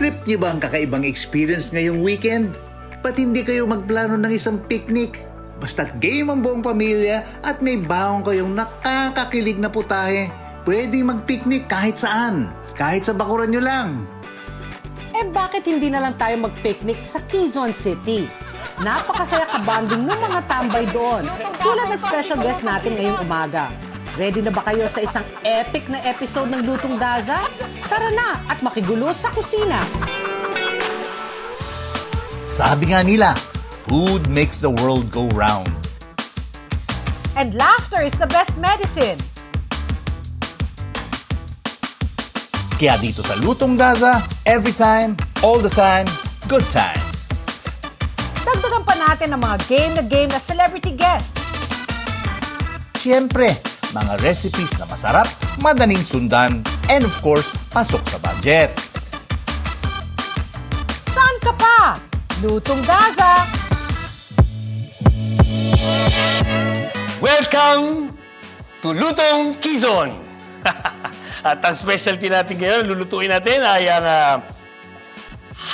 Trip niyo ba ang kakaibang experience ngayong weekend? Ba't hindi kayo magplano ng isang picnic? Basta't game ang buong pamilya at may baong kayong nakakakilig na putahe, pwedeng mag-picnic kahit saan. Kahit sa bakuran nyo lang. Eh bakit hindi na lang tayo mag-picnic sa Quezon City? Napakasaya ka-bonding ng mga tambay doon. Tulad ng special guest natin ngayong umaga. Ready na ba kayo sa isang epic na episode ng Lutong Daza? Tara na at makigulo sa kusina! Sabi nga nila, food makes the world go round. And laughter is the best medicine! Kaya dito sa Lutong Daza, every time, all the time, good times. Dagdagan pa natin ang mga game na celebrity guests. Siyempre, mga recipes na masarap, madaling sundan, and of course, pasok sa budget. Saan ka pa? Lutong Daza! Welcome to Lutong Quezon! At ang specialty natin ngayon, lulutuin natin ay ang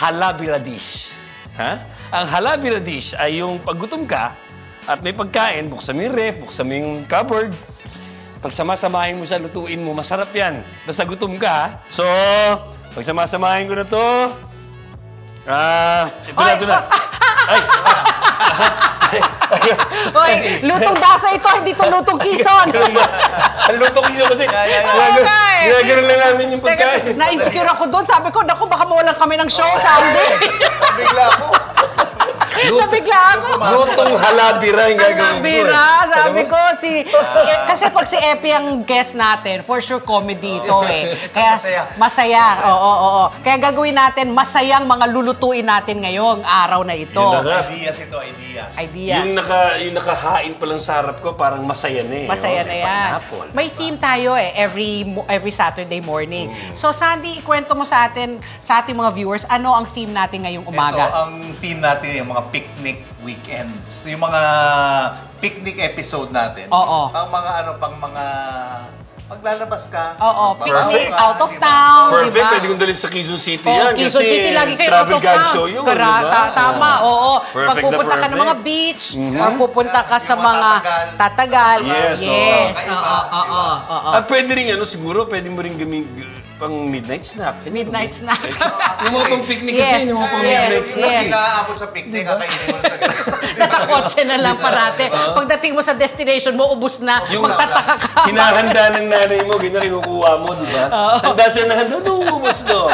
halabira dish. Ha? Ang halabira dish ay yung pag gutom ka at may pagkain, buksan mo yung ref, buksan mo yung cupboard. Pag samasamahin mo sa lutuin mo, masarap yan. Basta gutom ka, ha? So, pag samasamahin ko na to, ito na. Ay! Hoy, Lutong Daza ito, hindi to Lutong Quezon! Ang luto ko kasi ginagano lang namin yung pagkain. Na-insecure ako doon. Sabi ko, naku, baka mawalan kami ng show Sunday. Bigla ako. Bigla ako. Lutong halabira yung gagawin ko. Halabira, sabi ko. Kasi pag si Epi ang guest natin, for sure comedy ito eh. Kaya masaya. Oo. Kaya gagawin natin masayang mga lulutuin natin ngayong araw na ito. Yun na nga. Ideas ito, ideas. Ideas. Yung nakahain pa lang sa harap ko, parang masaya na eh. Masaya na yan. Pineapple. May theme tayo eh, every Saturday morning. So Sandy, ikwento mo sa atin, sa ating mga viewers, ano ang theme natin ngayong umaga? Ito, ang theme natin yung mga picnic weekends. Yung mga picnic episode natin. Oo. Pang mga pang mga maglalabas ka. Oo, magbabaro picnic, ka, out of di ba? town, Perfect, di ba? pwede kong dalhin sa Quezon City Oo, yan. Quezon kasi City, lagi kayo travel out of guide town. show yun, di ba? Tama, oo. Perfect Pag na pupunta ka ng mga perfect. beach, or pupunta ka sa Yung mga mga tatagal. Yes, Oo. At pwede rin siguro, pwede mo rin pang midnight snack. Midnight snack. Yung mga pang picnic Yes, kasi, yung mga pang yes, midnight snack. yes. Hindi ka aabot sa picnic, kakainin mo na Nasa kotse na lang parate. Pagdating mo sa destination mo, ubus na. Magtataka ka. Hinahanda ng nanay mo, ganyan kinukuha mo, di ba? Handa siya na handa, ubos no.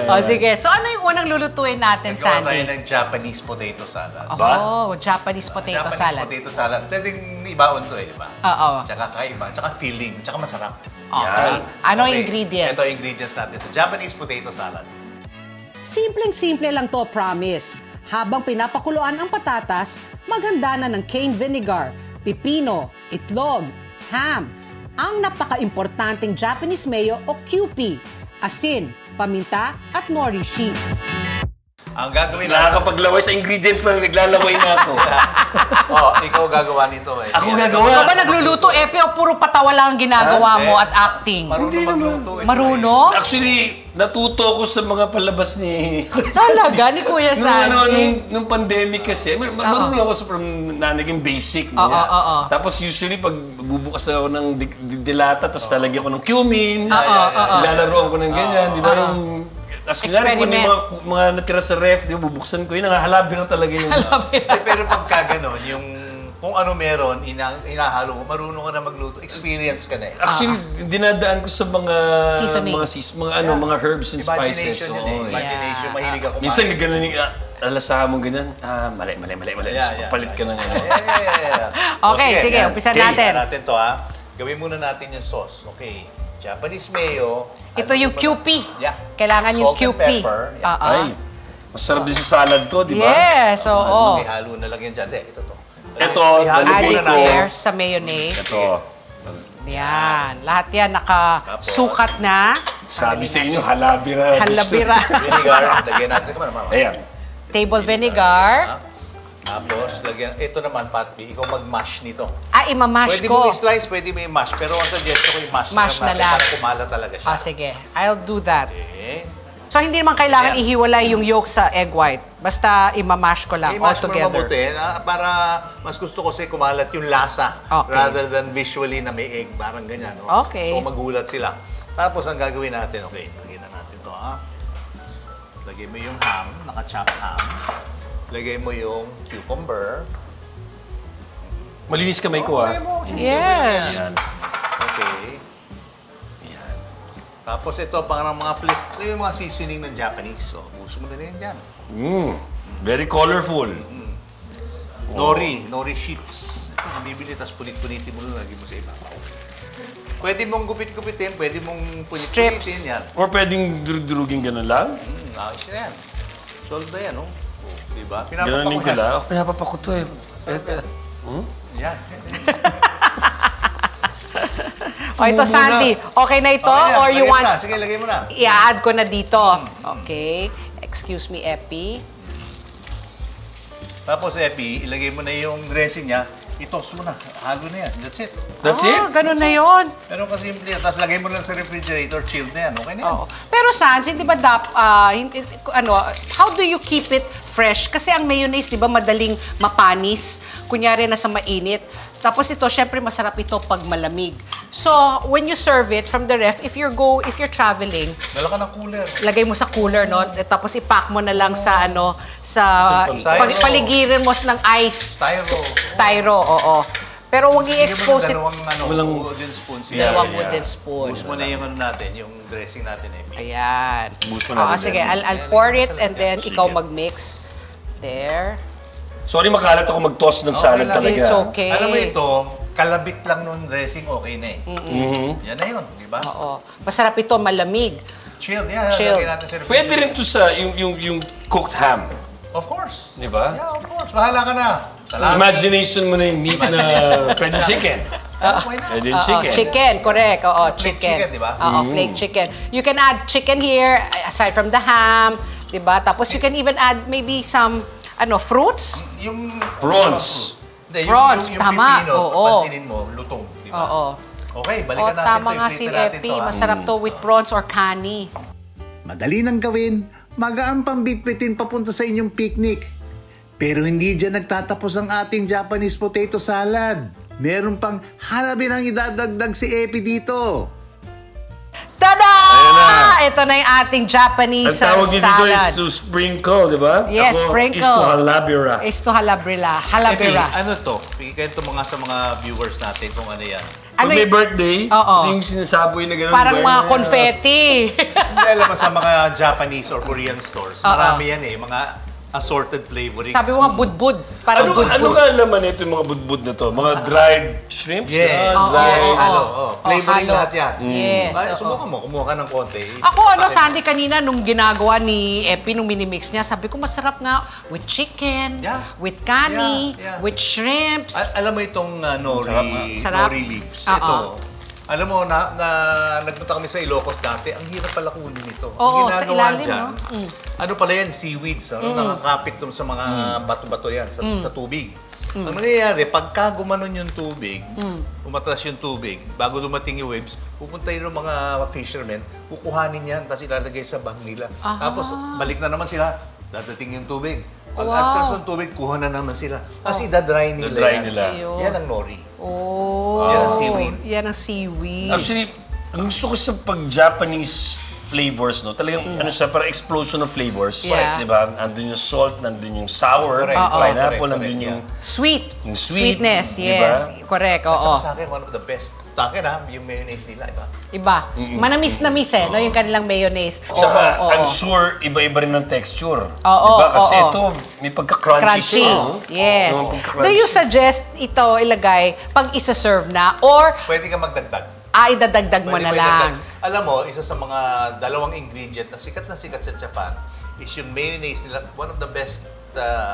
O sige, so ano yung unang lulutuin natin, Nagawa tayo Sandy? ng Japanese potato salad. Ba? Oh, Japanese potato Japanese salad. potato salad. Pwedeng ibaon to di ba? Oo. Tsaka kaiba, tsaka filling, tsaka masarap. Okay. Yan. Ano Okay, ingredients? Ito ingredients natin sa Japanese potato salad. Simpleng-simple lang to, promise. Habang pinapakuluan ang patatas, maghanda na ng cane vinegar, pipino, itlog, ham, ang napaka-importanting Japanese mayo o Kewpie, asin, paminta at nori sheets. Ang gagawin natin... Nakakapaglaway sa ingredients pa naglalaway na ako. Ikaw gagawa nito eh. Ako Yan. gagawa? Ikaw ba nagluluto, Epe, o puro patawa lang ang ginagawa mo at acting? Marunong magluto ito eh. Marunong? Actually, natuto ko sa mga palabas ni... Talaga, ni Kuya Sandy? nung pandemic kasi, marunong ako sa naging basic. Oo. Tapos usually, pag bubukas ako ng dilata, tapos lalagyan ko ng cumin, lalaroan ko ng ganyan, di ba yung... Tapos kung yung mga natira sa ref, di ba, bubuksan ko yun, halabira talaga yun. Pero pagka ganon, yung kung ano meron, inahalo mo, marunong ka na magluto, experience ka na eh. Actually, dinadaan ko sa mga Seasoning. mga herbs and spices. Imagination yun eh. Oo, Imagination, mahilig ako. Minsan gano'n yung alasahan mo ganyan, mali. Yeah. Papalit ka ng ano. Yeah. Okay, sige, umpisa Okay, natin. umpisa natin to ha. Gawin muna natin yung sauce. Okay. Japanese mayo. Ito yung Kewpie. Yeah. Kailangan yung Salt and Kewpie. pepper. Yeah. Ay, masarap din sa salad to, di ba? Yes, oo. Ihalo na lang yan dyan. Ito to. Ito, Ihalo lalagay Add muna it ko. there sa mayonnaise. Ito. Yan. Lahat yan nakasukat na. Sabi sa inyo, halabira. Halabira. Vinegar. Lagyan natin. Come on, mama. Ayan. Table vinegar. Tapos, lagyan. Ito naman, Patpi, ikaw mag-mash nito. Imamash Pwede ko. mo i-slice, pwede mo i-mash. Pero ang suggest ko i-mash Mash na natin lang. para kumala talaga siya. Sige. I'll do that. Okay. So, hindi naman kailangan Ayan. ihiwalay yung yolk sa egg white. Basta imamash ko lang all I-mash mo na together. mabuti para mas gusto ko kasi kumalat yung lasa Okay. rather than visually na may egg. Parang ganyan. No? Okay. So magulat sila. Tapos ang gagawin natin, okay, lagyan na natin to ha. Lagay mo yung ham, naka-chop ham. Lagay mo yung cucumber. Malinis kamay ko, Lagay mo. Yes. Yan. Okay. Yan. Tapos ito, parang mga flip. Ito yung mga seasoning ng Japanese. So, puso mo na rin dyan. Very colorful. Nori sheets. Ito, nabibili, tapos punit-punitin mo lang, lagi mo sa ibabaw. Pwede mong gupit-gupitin, pwede mong punit-punitin Strips. yan. Or pwedeng durug-durugin ganun lang. Ayos na yan. Solve na yan, no? Oh, diba? Ganunin ko lang. Oh, pinapapa ko to eh. Yan. O ito, Sumubo Sandy. Okay na ito? Okay, Or you lagay mo want... na. Sige, lagay mo na. I-add ko na dito. Okay. Excuse me, Epi. Tapos, Epi, ilagay mo na yung dressing niya. Itos mo na. Halo na yan. That's it. That's it? Ganun na yon. Pero kasi simple yan. Tapos lagay mo lang sa refrigerator. Chilled na yan. Okay na yan. Oo. Pero Sans, hindi ba how do you keep it fresh? Kasi ang mayonnaise, di ba, madaling mapanis. Kunyari, nasa mainit. Tapos ito, syempre, masarap ito pag malamig. So, when you serve it from the ref, if you're traveling, Dala ka ng cooler. lagay mo sa cooler, no? Tapos ipack mo na lang sa, Styro. paligiran mo ng ice. Styro, oo. Pero huwag i-expose it. Walang- wooden spoons. Dalawang Yeah. wooden spoon. Boost mo na yung ano natin, yung dressing natin, Epi. Ayan. Boost mo na rin Sige, dressing. I'll pour it and then Sige. ikaw mag-mix. There. Sorry, makalat ako mag-toss ng salad lang. talaga. It's okay. Alam mo ito, kalabit lang nung dressing, okay na eh. Yan na yun, di ba? Oo. Masarap ito, malamig. Chilled, yan. Chilled. Lagay natin sa refrigerator. Pwede rin to sa yung cooked ham. Of course. Di ba? Yeah, of course. Bahala ka na. Salami. Imagination mo na yung meat na pwede chicken. Why not? Pwede yung chicken. Chicken, correct. Oo, Flake chicken. chicken, di ba? Oo, flake chicken. You can add chicken here, aside from the ham, di ba? Tapos you can even add maybe some, fruits. Yung... Prawns. Hindi, Prawns, yung tama. pipino, Oo. pansinin mo, lutong, di ba? Oo. Okay, balikan natin Tama to. nga si I-prepare natin Epi. to, ha? Masarap to with prawns or kani. Madali nang gawin, magaan pang bitbitin papunta sa inyong picnic. Pero hindi dyan nagtatapos ang ating Japanese potato salad. Meron pang halabinang idadagdag si Epi dito. Tada! Ayan na. Ito na yung ating Japanese Ang tawag niyo dito is salad. to sprinkle, di ba? Yes, Ako, sprinkle. is to halabira. Is to halabrila. Epi, Halabira. ano to? Ikwento mo nga sa mga viewers natin kung ano yan. Pag Ano may y- birthday, Oo. ito yung sinasaboy na gano'n. Parang ba? mga confetti. Hindi alam mo sa mga Japanese or Korean stores, marami yan eh, mga assorted flavorings. Sabi mo nga budbud. Parang budbud. Ano ka laman ito yung mga budbud na to? Mga dried shrimps? Yes. gano'n? Oo, Dried. oo, Halo, oo. flavoring halo. lahat yan. Yes, Ay, oo. subukan mo, kumuha ka ng konti. Ako, Sandy, kanina nung ginagawa ni Epi, nung minimix niya, sabi ko masarap nga with chicken, Yeah. with kani, Yeah, yeah. with shrimps. Alam mo itong Sarap. nori leaves? Oo. Ito. Alam mo, nagpunta kami sa Ilocos dati, ang hirap pala kunin ito. Oo, Ang sa ginagawa ilalim, dyan, no? ano pala yan, seaweeds. Nakakapit dun sa mga bato-bato yan, sa tubig. Ang nangyayari, pagka gumanon yung tubig, umatras yung tubig, bago dumating yung waves, pupunta yun ng mga fishermen, kukuhanin yan, tapos ilalagay sa bag nila. Tapos balik na naman sila, dadating yung tubig. Pag Wow. atras ng tubig, kuha na naman sila. Tapos idadry nila. Idadry yan. nila. Ayun. Yan ang nori. Oh. Yan ang seaweed. Yan ang seaweed. Actually, ang gusto ko sa pag-Japanese flavors, no? Talagang ano siya, parang explosion of flavors. Yeah. Di ba? Andun yung salt, nandun yung sour, Correct. yung Oo. pineapple, Correct, nandun correct, yung... Sweet. Yung sweet, Sweetness, di yes. ba? Correct, At oo. saka sa akin, one of the best. Sa akin yung mayonnaise nila, iba. Iba. Manamis na miss no? Yung kanilang mayonnaise. Tsaka, Oo, I'm oo. sure, iba-iba rin ng texture. Oo, Diba? Kasi oo. ito, may pagka-crunchy Crunchy. siya. no? Yes. Yung pagka-crunchy. Do you suggest ito ilagay pag isa-serve na or Pwede ka magdagdag. idadagdag mo na lang? Dagdag. Alam mo, isa sa mga dalawang ingredient na sikat sa Japan is yung mayonnaise nila. One of the best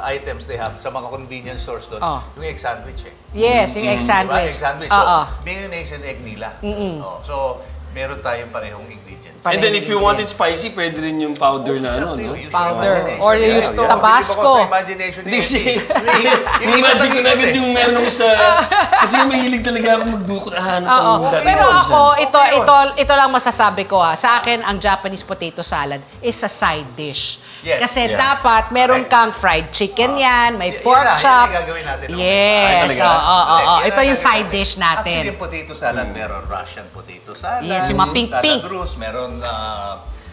items they have sa mga convenience stores doon, Oh. yung egg sandwich eh. Yes, yung egg Diba? sandwich. Egg sandwich. So, Oo. mayonnaise and egg nila. Mm-mm. Oh, so, meron tayong parehong ingredients. And then if you want it spicy, pwede rin yung powder na ano, Exactly, no? use your Powder. imagination. Or use Ito, Tabasco. bilib ako sa imagination ni Hindi Epi. siya. Yung Imagine ko na agad eh. yung meron ako sa... Kasi mahilig talaga ako magdukot. Hanap Oo. ang dati Pero ko ako, dyan. ito lang masasabi ko ha. Sa akin, ang Japanese potato salad is a side dish. Yes. Kasi Yeah. dapat meron kang fried chicken yan, may Yan pork na, yan chop. yung gagawin natin. Ay, Yes. talaga? Oo. Yan Ito ang yung gagawin side natin. dish natin. Actually, yung potato salad, meron Russian potato salad. Yes, yung mga pink-pink. Salad rules, meron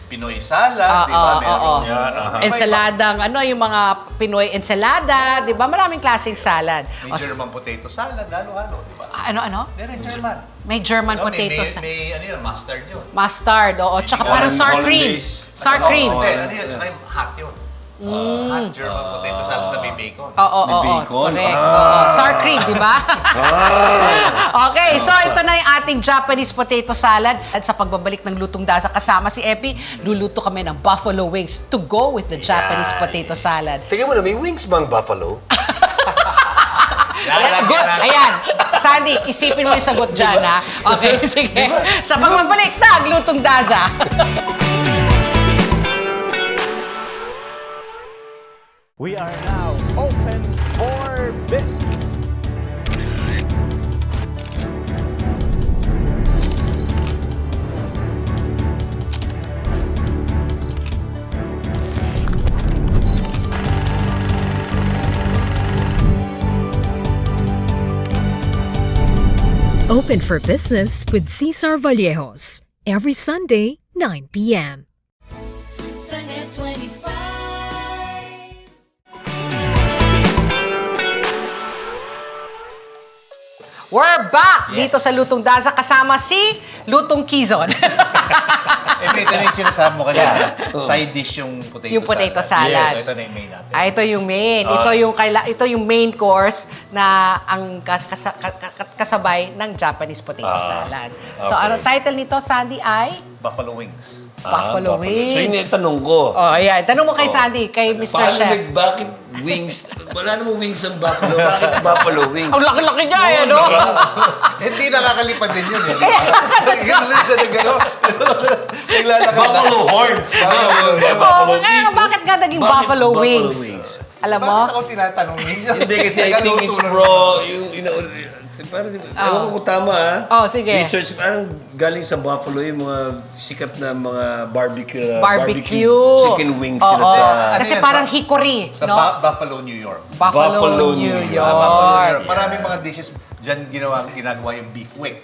Pinoy salad, di ba? Meron Yan, aha. Ensaladang, yung mga Pinoy ensalada, di ba? Maraming klaseng salad. May German potato salad, halo-halo, di ba? Ano? Meron German. May German No, potato may, salad. may ano yun, mustard yun. Mustard, oo. Tsaka Yeah, parang sour cream. hollandaise. Sour cream. Hindi, ano yun, tsaka yung hot yun. Hot German potato salad na may bacon. Oo, May bacon? correct. Ah. Oo. Sour cream, di ba? Okay, so ito na yung ating Japanese potato salad. At sa pagbabalik ng Lutong Daza kasama si Epi, luluto kami ng buffalo wings to go with the Japanese potato salad. Tingnan mo na, may wings bang buffalo? Good. Ayan. Sandy, isipin mo yung sagot dyan, ha? Okay, sige. Sa pagbabalik ng Lutong Daza. We are now open for business. Open for Business with Cesar Vallejos. Every Sunday, 9 p.m. Sunday 25. We're back Yes. dito sa Lutong Daza kasama si Lutong Quizon. Ito na yung sinasabi mo kanina. Side dish yung potato salad. Yung potato salad. Yes. Ito na yung main natin. Ito yung main. Ito yung main course na ang kasabay ng Japanese potato salad. So, okay. ano title nito, Sandy, ay? Buffalo wings. Buffalo wings. So yun yung tanong ko. Oh, ayan. Tanong mo kay Sandy, kay Mr. Paano Chef. bakit wings? Wala namang wings ang buffalo. Bakit buffalo wings? Ang laki-laki niya, eh, no? Hindi nakakalipad din yun. Eh. Ganun rin siya na gano'n. Naglalakad na. Buffalo horns. Oo, kaya nga, bakit nga naging Bakit buffalo wings? Alam mo? Bakit ako tinatanong ninyo? Hindi kasi I think it's pro, parang, ewan ko kung tama Oh, sige. Research, parang galing sa Buffalo yung mga sikat na mga barbecue chicken wings Oo. sila sa... Kasi Ano yan, parang sa- hickory, Sa no? Buffalo, New York. Buffalo, New New York. Buffalo, New York. Maraming mga dishes dyan ginagawa yung beef wick.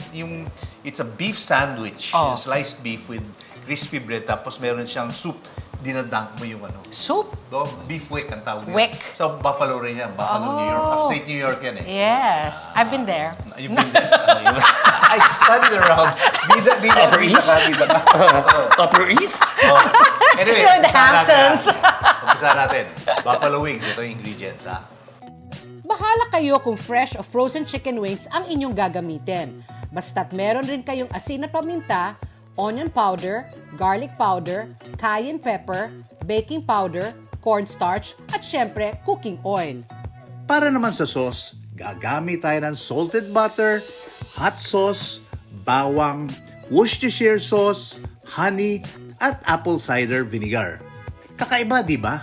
It's a beef sandwich, Oh. sliced beef with crispy bread, tapos meron siyang soup. Dinadunk mo yung ano. Soup? Do, beef wick ang tawag Wick. So, Buffalo rin yan. Buffalo, New York. Upstate New York yan eh. Yes. I've been there. You've been there. I studied around. Upper East? Bida ka. Upper East? Oh. Anyway, You're in the umpisahan natin, Hamptons. Umpisa natin. Buffalo wings. Ito yung ingredients, ha? Bahala kayo kung fresh o frozen chicken wings ang inyong gagamitin. Basta't meron rin kayong asin na paminta, onion powder, garlic powder, cayenne pepper, baking powder, cornstarch, at syempre, cooking oil. Para naman sa sauce, gagamit tayo ng salted butter, hot sauce, bawang, Worcestershire sauce, honey, at apple cider vinegar. Kakaiba, di ba?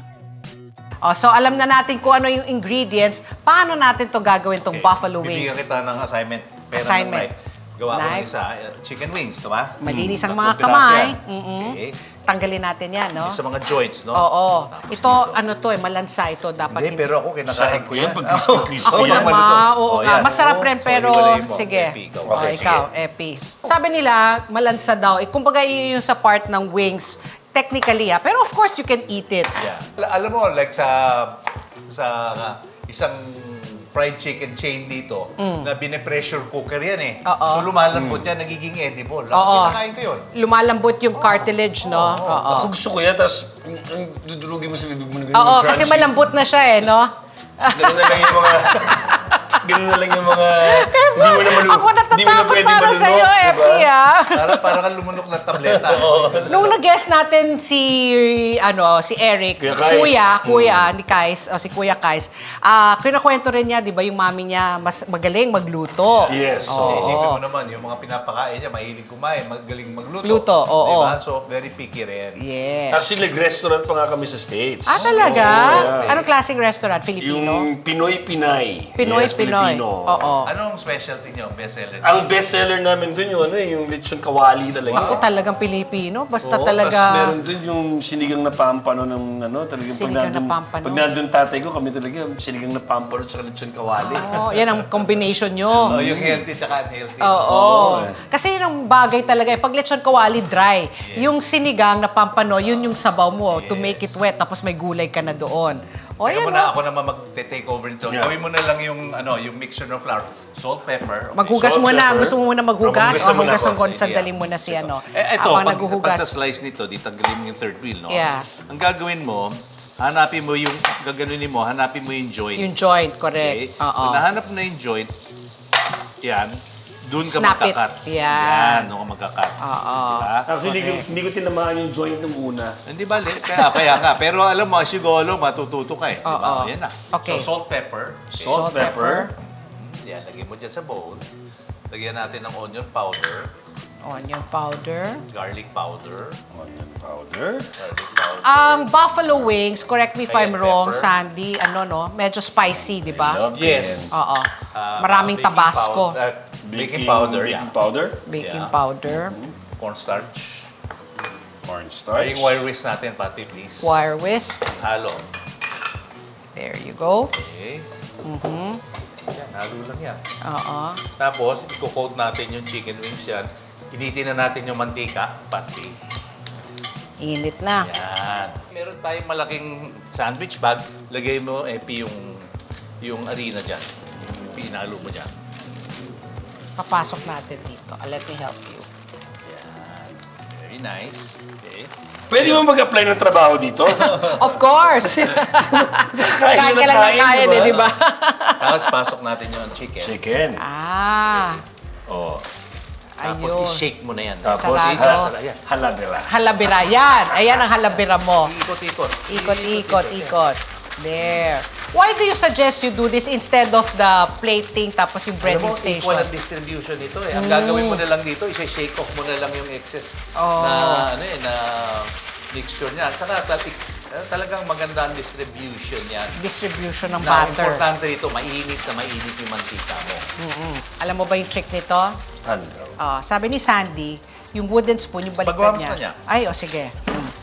Oh, so alam na natin kung ano yung ingredients. Paano natin to gagawin tong buffalo wings? Bibigyan kita ng assignment. Pera Assignment. ng knife. Gawa ko ng Knife. isa, chicken wings, di ba? Malinis ang Tatlong mga piraso kamay. yan. Mm-mm. Okay. Tanggalin natin yan, no? Sa mga joints, no? Oo. Tapos Ito, dito. ano to malansa ito. Dapat Hindi, pero ako kinakain ko yan. Pag crispy-crispy Ako yan. naman, oo nga. yan. Masarap rin, So, pero hiwalayin mo. sige. Epi, ikaw. Oh, Okay, ikaw, Epi. Sabi nila, malansa daw. Kumbaga, yun yung sa part ng wings. Technically, pero of course, you can eat it. Yeah. Alam mo, like sa isang fried chicken chain dito, na bine-pressure cooker yan eh. Oo. So lumalambot yan, nagiging edible. Ako, Oo. kinakain ko yun. Lumalambot yung cartilage, no? Oo. Ako gusto ko yan, tapos ang dudulugin mo sa bibig mo na Oo, kasi malambot na siya, no? Ganun na lang yung mga... Ganun na lang yung mga... Hindi mo na malu... Ako na Hindi mo na Nakakatakot pwede para malunok, sa'yo, diba? Epi, ah. Parang kang lumunok ng tableta. Nung nag-guest natin si Eric, Kuya Kais. Kuya ni Kais, o si Kuya Kais, kinakwento rin niya, 'di ba, yung mami niya mas magaling magluto. Yes. Oo. Isipin mo naman, yung mga pinapakain niya, mahilig kumain, magaling magluto. Luto, oo. Diba? So, very picky rin. Yes. Actually, nag-restaurant pa nga kami sa States. Talaga? Oo, yeah. Anong klaseng restaurant? Filipino? Yung Pinoy-Pinay. Pinoy, Yes, Pinoy. Filipino. Oo. Anong specialty niyo? Bestseller? Ang bestseller namin dun yung lechon kawali talaga. Ako talagang Pilipino. Basta Oo, talaga... tas meron dun yung sinigang na pampano ng talagang Sinigang na pampano. Pag nandun tatay ko, kami talaga sinigang na pampano at lechon kawali. Yan ang combination nyo. Oh, yung healthy tsaka unhealthy. Oo. Oo. Kasi yun ang bagay talaga. Pag lechon kawali, dry. Yung sinigang na pampano, yun yung sabaw mo to make it wet. Tapos may gulay ka na doon. O Teka yan, muna, ako naman mag-take over nito. Yeah. Gawin mo na lang yung mixture ng flour. Salt, pepper. Okay. Maghugas Salt, muna. pepper. Gusto mo muna maghugas? Maghugas O na muna hugas ako. ng kon. Sandali muna si ano. Ito, Ako ang pag naghuhugas. sa slice nito, di tanggalin mo yung third wheel, no? Yeah. Ang gagawin mo, hanapin mo yung, gaganunin mo, hanapin mo yung joint. Yung joint, Okay? correct. Oo. Kung nahanap mo na yung joint, yan, doon ka Snap it. magkakat. Yan. Doon ka magkakat. Oo. Diba? Actually, hindi ko tinamaan yung joint nung una. Hindi bali. Kaya nga. Pero alam mo, as you go along, matututo ka eh. Oo. Diba? Yan na. Okay. So, salt, pepper. Okay. Salt, pepper. Yan, lagyan mo dyan sa bowl. Lagyan natin ng onion powder, Onion powder. garlic powder, Onion powder. garlic powder. Ang buffalo wings, correct me if I'm Cayenne wrong, pepper. Sandy, medyo spicy, di ba? Love Yes. cayenne. Oo. Maraming baking tabasco. baking powder, Baking powder. Baking Yeah. powder. cornstarch. Cornstarch. Yung wire whisk natin, pati please. Wire whisk. Halo. There you go. Okay. Yan, halo lang yan. Oo. Tapos, i-coat natin yung chicken wings yan. Initin na natin yung mantika, pati. Init na. Yan. Meron tayong malaking sandwich bag. Lagay mo, Epi, yung harina dyan. Yung pinalo mo dyan. Papasok natin dito. Let me help you. Yan. Very nice. Okay. Pwede mo mag-apply ng trabaho dito? Of course! Kahit na kailan kain, kaya, di ba? Tapos, pasok natin yung chicken. Chicken. Oh. Tapos, Ayun. i-shake mo na yan. Tapos, Sarado. Yan. halabira. Halabira yan. Ayan ang halabira mo. Ikot-ikot. Ikot. There. Why do you suggest you do this instead of the plating tapos yung breading Alam mo, station? equal ang distribution nito eh. Ang gagawin mo na lang dito, i-shake off mo na lang yung excess na mixture niya. Saka talagang maganda ang distribution niyan. Distribution ng Na butter. importante dito, mainit yung mantika mo. Alam mo ba yung trick nito? Ano? Sabi ni Sandy, yung wooden spoon, yung baliktad Pagwamas niya. na niya. Ay, sige.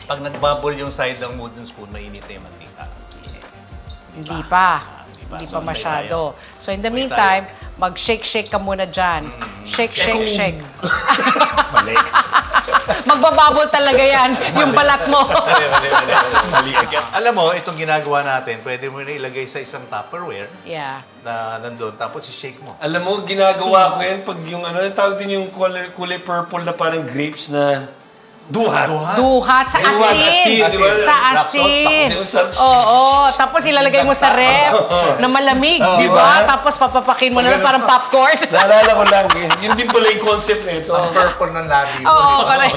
Pag nagbubble yung side ng wooden spoon, mainit na yung mantika. Hindi pa. Hindi pa. Hindi So, pa masyado. So in the Wait meantime, mag-shake ka muna dyan. Shake. Mali. Magbababol talaga yan, yung balat mo. Mali. Alam mo, itong ginagawa natin, pwede mo na ilagay sa isang Tupperware Yeah. na nandun, tapos i-shake mo. Alam mo, ginagawa ko yan pag yung tawag din yung kulay purple na parang grapes na duhat. Duhat sa Duhat, asin. asin, di ba? Sa asin. Rock salt. Oo. Tapos ilalagay mo sa ref na malamig, di ba? Tapos papapakin mo na lang parang popcorn. Naalala ko lang, yun din pala yung concept nito. Ang purple ng labi mo. Oo, correct.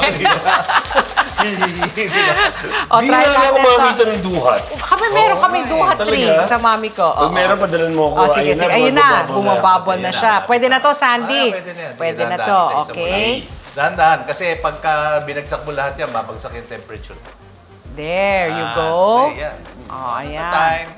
O, Hindi try na ako natin makakita to. ng duhat. Meron kaming duhat Talaga? tree sa mami ko. Pag meron, padalan mo ako. Oh, sige. Ayun na, bumababol na siya. Pwede na to, Sandy. Pwede na yan. Pwede na Dahan-dahan, to, isa-isa mo okay? lang. Dahan-dahan. Kasi pagka binagsak mo lahat yan, babagsak yung temperature. There you Ah, go. okay, yan. Oh, One at a ayan. time.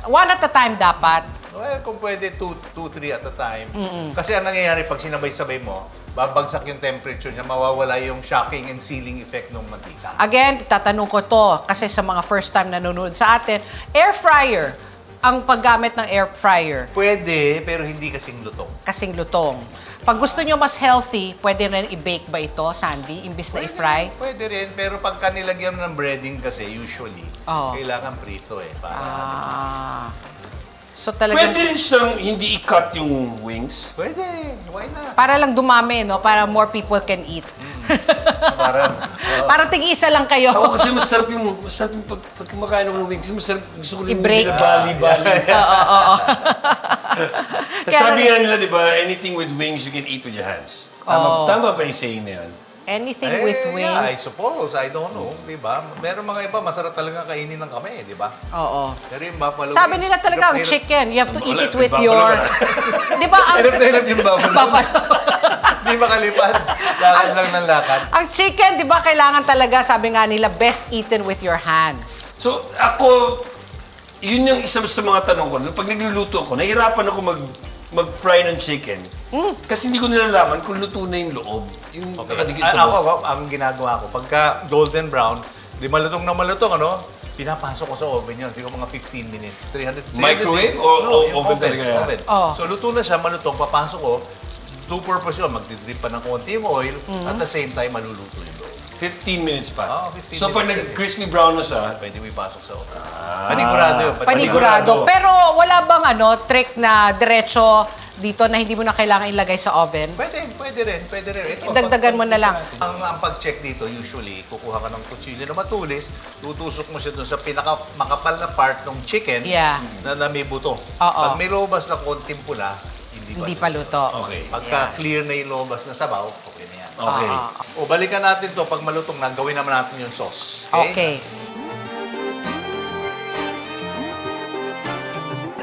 One at a time dapat. Well, kung pwede, 2-3 at a time. Kasi ang nangyayari, pag sinabay-sabay mo, babagsak yung temperature niya, mawawala yung shocking and sealing effect ng mantika. Again, tatanong ko to kasi sa mga first time nanonood sa atin, air fryer. Ang paggamit ng air fryer, Pwede, pero hindi kasing lutong. kasing lutong. Pag gusto nyo mas healthy, pwede rin i-bake ba ito, Sandy, imbis na i-fry? Pwede rin, pero pagka nilagyan mo ng breading kasi, usually, Oo. kailangan prito eh. Para So talagang, Pwede rin siyang hindi i-cut yung wings. Pwede, why not? para lang dumami, no? Para more people can eat. Parang, Para tig-isa lang kayo. Ako kasi masarap yung pag kumakain ako ng wings, masarap, gusto ko rin I-break. yung bali-bali. Oo. Tapos sabi nga nila, di ba, anything with wings you can eat with your hands. Tama ba yung saying na yun? Anything with wings. Yeah, I suppose. I don't know. Di ba? Meron mga iba, masarap talaga kainin ng kami, di ba? Oo. Pero yung buffalo Sabi wings, nila talaga, ang hirap- chicken, you have to eat Wala, it with buffalo your... ka. Di ba? Hirap na hirap yung buffalo. Buffalo. Di makalipad. Lakad lang ng lakad. Ang chicken, di ba, kailangan talaga, sabi nga nila, best eaten with your hands. So, ako, yun yung isa sa mga tanong ko. Pag nagluluto ako, nahihirapan ako mag-fry ng chicken. Kasi hindi ko nilalaman kung luto na yung loob. Yung nakadikit sa Ako, ang ginagawa ko, pagka golden brown, di malutong na malutong, ano? Pinapasok ko sa oven yun. Siguro mga 15 minutes. 300 Microwave o yung oven talaga yan? Oven. Oh. So, luto na siya, malutong, papasok ko. Two purpose yun. Magdidrip pa ng konti yung oil. At the same time, maluluto yung loob. 15 minutes pa. Oo, 15 so, pag minutes. nag-crispy brown na siya, Pwede mo ipasok sa oven. Panigurado yun. Panigurado. Pero wala bang trick na diretso dito na hindi mo na kailangan ilagay sa oven? Pwede rin. Ito, Dagdagan mo na lang. Ang pag-check dito, usually, kukuha ka ng kutsilyo na matulis, tutusok mo siya dun sa pinaka-makapal na part ng chicken Yeah. na may buto. Oo. Pag may lobas na konting pula, Hindi pa luto. okay. Pagka clear na yung lobas na sabaw, okay na yan. Okay. O balikan natin to pag malutong na, gawin naman natin yung sauce. Okay.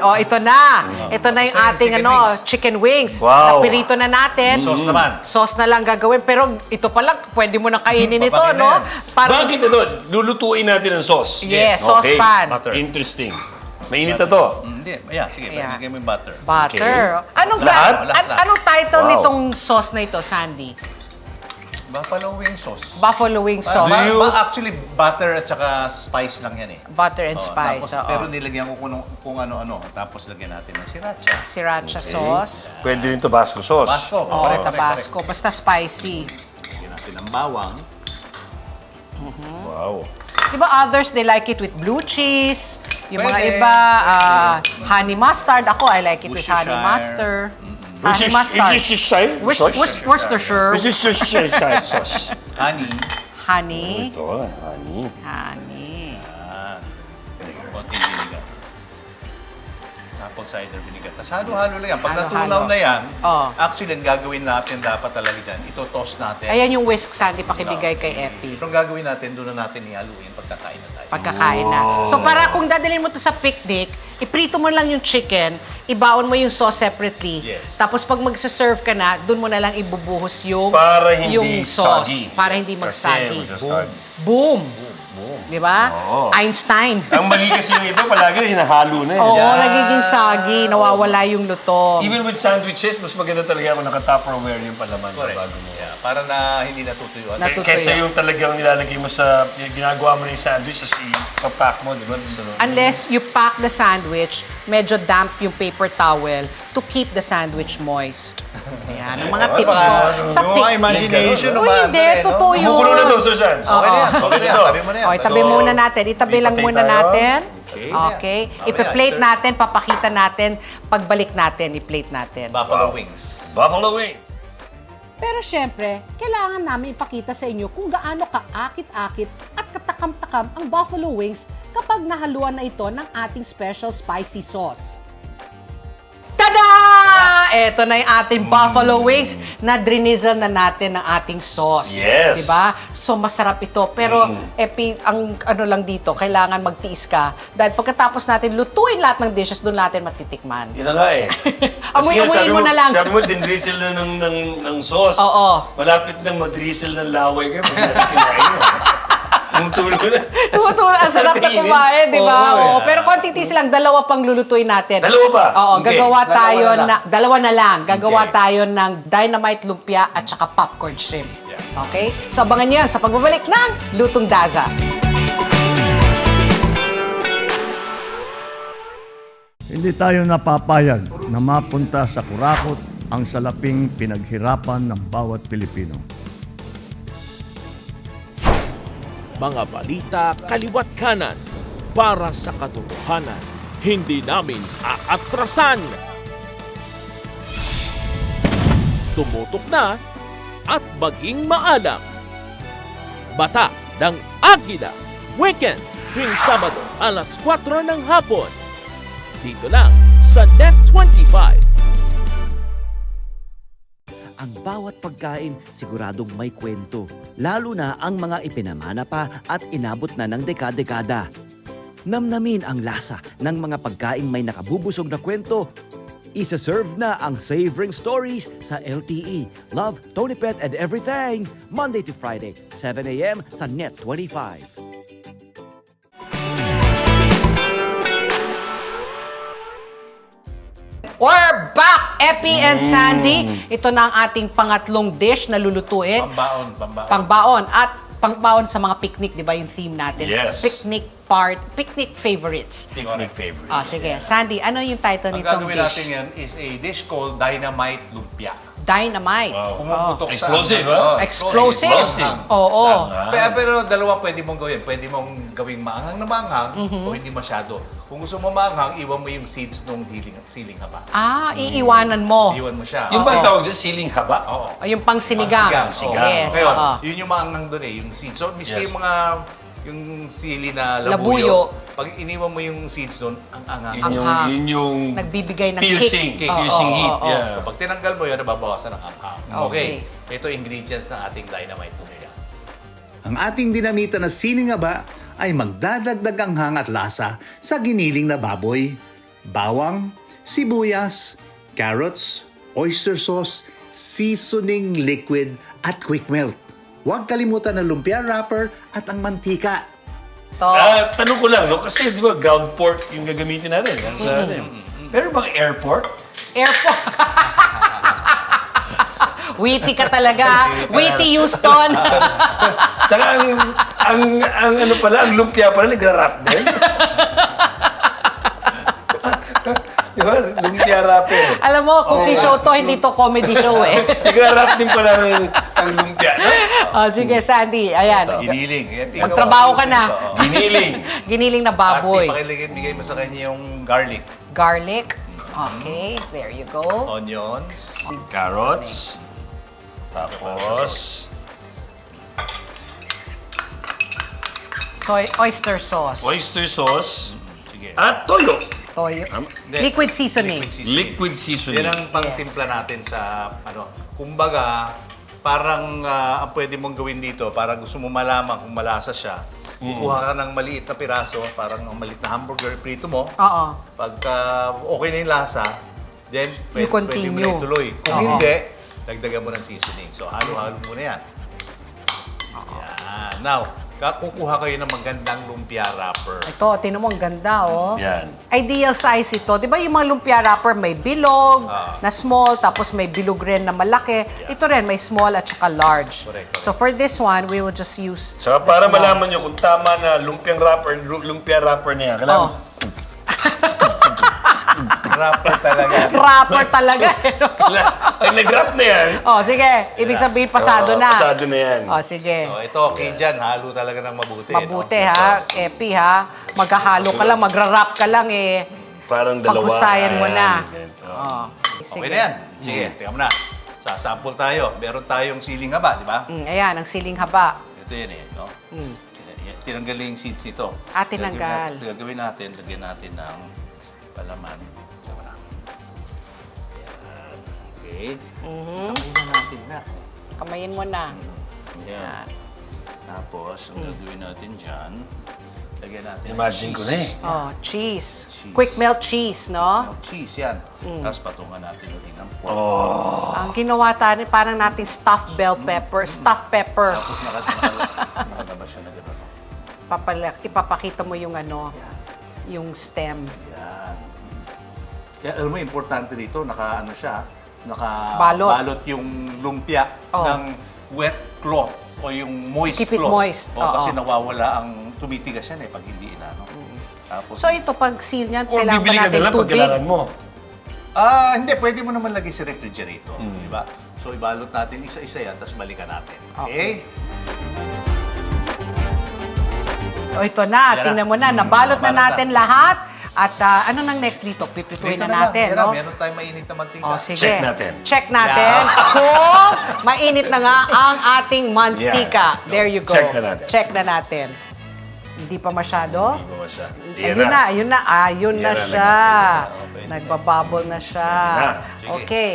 Oh, ito na. Ito na yung Saan yung ating chicken wings? chicken wings. Wow. Napirito na natin. Sauce naman. Sauce na lang gagawin. Pero ito pa lang, pwede mo na kainin ito, Papakin na no? yan. Para, Bakit ito? Lulutuin natin ang sauce. Yes, Okay. saucepan. Butter. Interesting. Mainit na to. Hindi. Ayan, sige. Yeah. Bigyan mo yung butter. Butter. Anong, Lahat? anong title Wow. nitong sauce na ito, Sandy? Buffalo wing sauce. Buffalo wing sauce. Actually, butter at saka spice lang yan eh. Butter and Oo, spice. tapos, oo. pero nilagyan ko kung ano-ano. Tapos lagyan natin ng sriracha. Sriracha sauce. Pwede rin Tabasco sauce. Tabasco. Oh, correct. Tabasco. Basta spicy. Lagyan natin ng bawang. Wow. Di ba others, they like it with blue cheese. Yung mga Pwede. iba, honey mustard. Ako, I like it with honey Worcestershire. mustard. Honey mustard. Worcestershire. Worcestershire sauce. Honey. Honey. Ito, honey. Honey. Konting vinegar. Apple cider vinegar. Tapos halo-halo lang yan. Pag Halo-halo. natunaw na yan, Oh. actually, ang gagawin natin dapat talaga dyan, ito toast natin. Ayan yung whisk, Sandy, pakibigay kay Epi. Pero ang gagawin natin, doon na natin ihaluin pagkakain na tayo. Pagkakain na. So para kung dadalhin mo to sa picnic, iprito mo lang yung chicken, ibaon mo yung sauce separately. Yes. Tapos pag magsaserve ka na, doon mo na lang ibubuhos yung Para hindi yung sauce. soggy. Para hindi Kasi magsagi. magsasagi. Boom! Di ba? Oo. Einstein. Ang mali kasi yung ito, palagi hinahalo na eh. Oo, Yan. nagiging sagi, nawawala yung luto. Even with sandwiches, mas maganda talaga kung naka-Tupperware yung palaman Correct. bago mo. Yeah, para na hindi natutuyuan. Natutuyo. Kesa yung talagang nilalagay mo sa, ginagawa mo na yung sandwich, tapos ipapack mo, di ba? So, Unless you pack the sandwich, medyo damp yung paper towel to keep the sandwich moist. Yan, ang mga tips ko sa Yung mga picnic. imagination, Uy, hindi, totoo yun. kumukulo na daw, Sir Sands. Okay na yan. Oo. Okay na yan. Tabi mo na yan. Okay, tabi So, muna natin. Itabi lang ipatay muna tayo. natin. Okay. Okay. Mamaya, Ipa-plate sir. natin, papakita natin. Pagbalik natin, i-plate natin. Buffalo wings. Buffalo wings. Pero syempre, kailangan namin ipakita sa inyo kung gaano kaakit-akit at katakam-takam ang buffalo wings kapag nahaluan na ito ng ating special spicy sauce. Tada! Ito na yung ating buffalo wings na drinizzle na natin ng ating sauce. Yes. Diba? So, masarap ito. Pero, Epi, ang ano lang dito, kailangan magtiis ka. Dahil pagkatapos natin lutuin lahat ng dishes, doon natin matitikman. Yun na nga eh. Amoy-amoyin mo na lang. Sabi mo, dinrizzle na ng sauce. Oo. Malapit nang madrizzle ng laway kayo. Pag natin kinain. Ang tulo na. Tumutulo, ang sarap na kumain, di ba? Oo, Oo, pero kung titis lang, dalawa pang lulutuin natin. Dalawa ba? Oo, Okay. gagawa tayo Dalawa na na, dalawa na lang. Gagawa Okay. tayo ng dynamite lumpia at saka popcorn shrimp. Okay? So, abangan nyo yan sa pagbabalik ng Lutong Daza. Hindi tayo napapayag na mapunta sa kurakot ang salaping pinaghirapan ng bawat Pilipino. Mga balita kaliwat kanan para sa katotohanan. Hindi namin aatrasan. Tumutok na at maging maalam. Bata ng Agila. Weekend tuwing Sabado alas 4 ng hapon. Dito lang sa Net 25. Ang bawat pagkain siguradong may kwento, lalo na ang mga ipinamana pa at inabot na ng dekada-dekada. Namnamin ang lasa ng mga pagkaing may nakabubusog na kwento. Isa-serve na ang Savoring Stories sa LTE. Love, Tony Pet and Everything. Monday to Friday, 7 a.m. sa Net 25. We're back, Epi and Sandy. Ito na ang ating pangatlong dish na lulutuin. Pangbaon. At pangbaon sa mga picnic, di ba yung theme natin? Yes. Picnic favorites. Picnic favorites. Sige. Sandy, ano yung title Ang nitong gagawin dish? natin yan is a dish called Dynamite Lumpia. Dynamite. Pumuputok sa Explosive, ano. ha? Explosive. Oo. Pero dalawa pwede mong gawin. Pwede mong gawing maanghang na maanghang o hindi masyado. Kung gusto mo maanghang, iwan mo yung seeds ng siling haba. Iiwanan mo. Iwan mo siya. Yung ba tawag dyan, siling haba? Oo. Yung pang sinigang. Pang-sinigang. Yes. Ngayon, oo. yun yung maanghang doon yung seeds. So, miski Yes. yung sili na Labuyo. labuyo, pag iniwan mo yung seeds doon, ang anghang. Anghang. Yun yung Nagbibigay ng piercing, kick. piercing Oo, heat. oo, oo. Yeah. So, pag tinanggal mo yun, nababawasan ang anghang. Okay. Ito ingredients ng ating dynamite lumpia. Ang ating dinamita na siling haba ay magdadagdag anghang at lasa sa giniling na baboy, bawang, sibuyas, carrots, oyster sauce, seasoning liquid at quick melt. Huwag kalimutan ang lumpia wrapper at ang mantika. Tanong ko lang, no? Kasi di ba ground pork yung gagamitin natin. Meron bang airport? Airport. Witty ka talaga. Witty Houston. Saka ang ano pala, ang lumpia pala, nagra-wrap din. Di ba? Lumpia wrapper. Alam mo, cooking show to, hindi to comedy show eh. Nagra-wrap din pala ang lumpia. No? Sige, Sandy. Ayan. Giniling. Magtrabaho ka na. Giniling. Giniling na baboy. At bigay mo sa kanya yung garlic. Garlic. Okay, there you go. Onions. Carrots. Tapos, Oyster sauce. oyster sauce. Sige. At toyo. Toyo. Hindi. Liquid seasoning. Liquid seasoning. Yan ang pangtimpla natin sa kumbaga, parang ang pwede mong gawin dito, parang gusto mo malaman kung malasa siya. Kukuha ka ng maliit na piraso, parang ang maliit na hamburger, prito mo. Oo. Pagka okay na yung lasa, then You pwede mo continue. na ituloy. Kung Oo. hindi, dagdagan mo ng seasoning. So, halo-halo muna yan. Yan. Now, kukuha kayo ng magandang lumpia wrapper. Ito, tinan mo, ang ganda, oh. Yan. Ideal size ito. Di ba yung mga lumpia wrapper may bilog na small, tapos may bilog rin na malaki. Ito rin, may small at saka large. Correct. So for this one, we will just use So, the para small. malaman nyo kung tama na lumpia wrapper na yan. Kailangan, Wrapper talaga. Wrapper talaga. Pag nag-wrap na yan, Sige. Ibig sabihin, pasado na. pasado na yan. Sige. So, ito, okay dyan. Halo talaga ng mabuti. Mabuti, no? ha? Epi, ha? Maghahalo ka lang, magra-wrap ka lang, eh. Parang dalawa. Paghusayan mo na. Oh. Okay na yan. Sige, tingnan mo na. Sasample tayo. Meron tayong siling haba, di ba? Ayan, ang siling haba. Ito yan eh. No? Tinanggal yung seeds nito. Tinanggal. Gagawin natin, lagyan natin ng palaman. Tama na. Yan. Okay. Kamayin na natin na. Kamayin mo na. Yan. Tapos, ang gagawin natin dyan, lagyan natin ng Imagine ko na eh. Cheese. Quick melt cheese, no? cheese yan. Tapos patungan natin ulit ng pork. Ang ginawa tayo, parang nating stuffed bell pepper. Stuffed pepper. Tapos nakalabas siya na gano'n. Ipapakita mo yung yung stem. Yan. Kaya alam mo, importante dito, Balot. nakabalot yung lumpia ng wet cloth o yung moist Keep it cloth. moist. Kasi nawawala ang tumitigas yan pag hindi inano. Tapos, So ito, pag seal niyan, Or kailangan ba bibili ka natin na lang pag tubig? kailangan mo. hindi, pwede mo naman lagay sa refrigerator. Di ba? So, ibalot natin isa-isa yan, tapos balikan natin. Okay? O ito na, Yan tingnan mo na, na. nabalot na Nabalot natin na. lahat. At ano nang next dito? Pipituin Dito na natin, lang. no? Meron tayong mainit na mantika. O, sige. Check natin. Check natin kung mainit na nga ang ating mantika. Yan. There you go. Check na natin. Check na natin. Hindi pa masyado? Hindi ba siya? Ayun na. Ayun na Yan na, siya. Okay. Nagbabubble na siya. Na. Sige. Okay.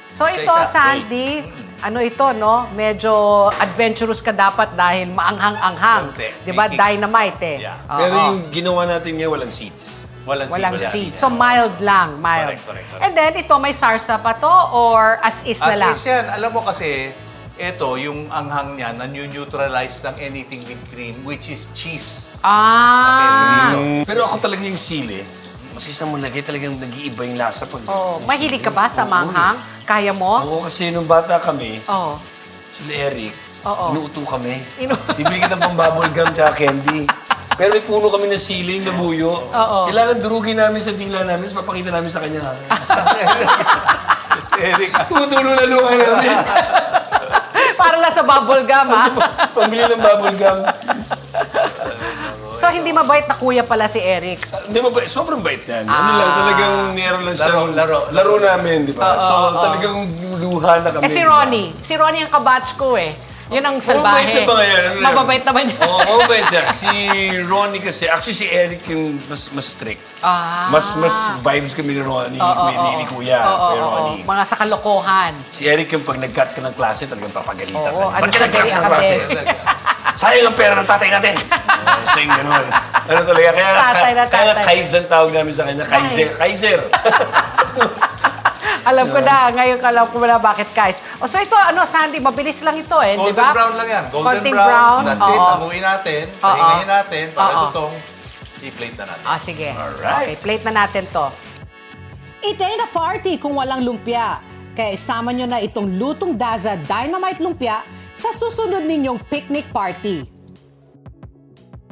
So ito, Isa-isa. Sandy, ano ito, no? Medyo adventurous ka dapat dahil maanghang-anghang. Konti. Di ba? May kick. Dynamite eh. Yeah. Oo. Pero yung ginawa natin ngayon, walang seats. Walang seat. seat. So mild lang, mild. Correct. And then ito, may sarsa pa to or as is na lang? As is yan. Alam mo kasi, ito, yung anghang niya, nanyu-neutralize ng anything with cream, which is cheese. Ah! Pero ako talaga yung sili. Kasi sa mulagay talagang nag-iiba yung lasa pag... Oh, mahilig ka ba sa manghang? Kaya mo? Oo, kasi nung bata kami, Oo. sila Eric, Oo. inuuto kami. Bibili kita pang bubble gum tsaka candy. Pero may puno kami ng siling na buyo. Oo. Kailangan durugin namin sa dila namin, tapos papakita namin sa kanya. Eric, Tumutulo na luha namin. Para lang sa bubble gum, ha? Pambili ng bubble gum. So, hindi mabait na kuya pala si Eric. Hindi mo ba, sobrang bait yan. Ano lang, talagang meron lang siyang Laro namin, di ba? So, talagang luha na kami. Si Ronnie ang kabatch ko eh. Yun ang salbahe. Mababait na ba ngayon? Ano yan? Mababait naman yan. Oo, mababait yan. Si Ronnie kasi, actually si Eric yung mas strict. Ah. Mas vibes kami ni Ronnie, ni Kuya. Kuya Ronnie. Mga sa kalokohan. Si Eric yung pag nag-cut ka ng klase, talagang papagalitan. Oo, Ba't ano ka siya, nag-cut very ng klase? academic. Sayang ang pera ng tatay natin. Siya yung gano'n. Ano talaga? Tatay na Kaya tatay. Kaizen tawag namin sa kanya. Kaiser. Alam ko na, ngayon alam ko na bakit, guys. O so ito, Sandy, mabilis lang ito eh, di golden ba? brown lang yan. Golden Konting brown. That's it. oo. Amuin natin. Oo. Pahingayin natin. Para Oo. itong i-plate na natin. Sige. Alright. Okay, plate na natin to. It ain't a party kung walang lumpia. Kaya isama nyo na itong Lutong Daza Dynamite Lumpia sa susunod ninyong picnic party.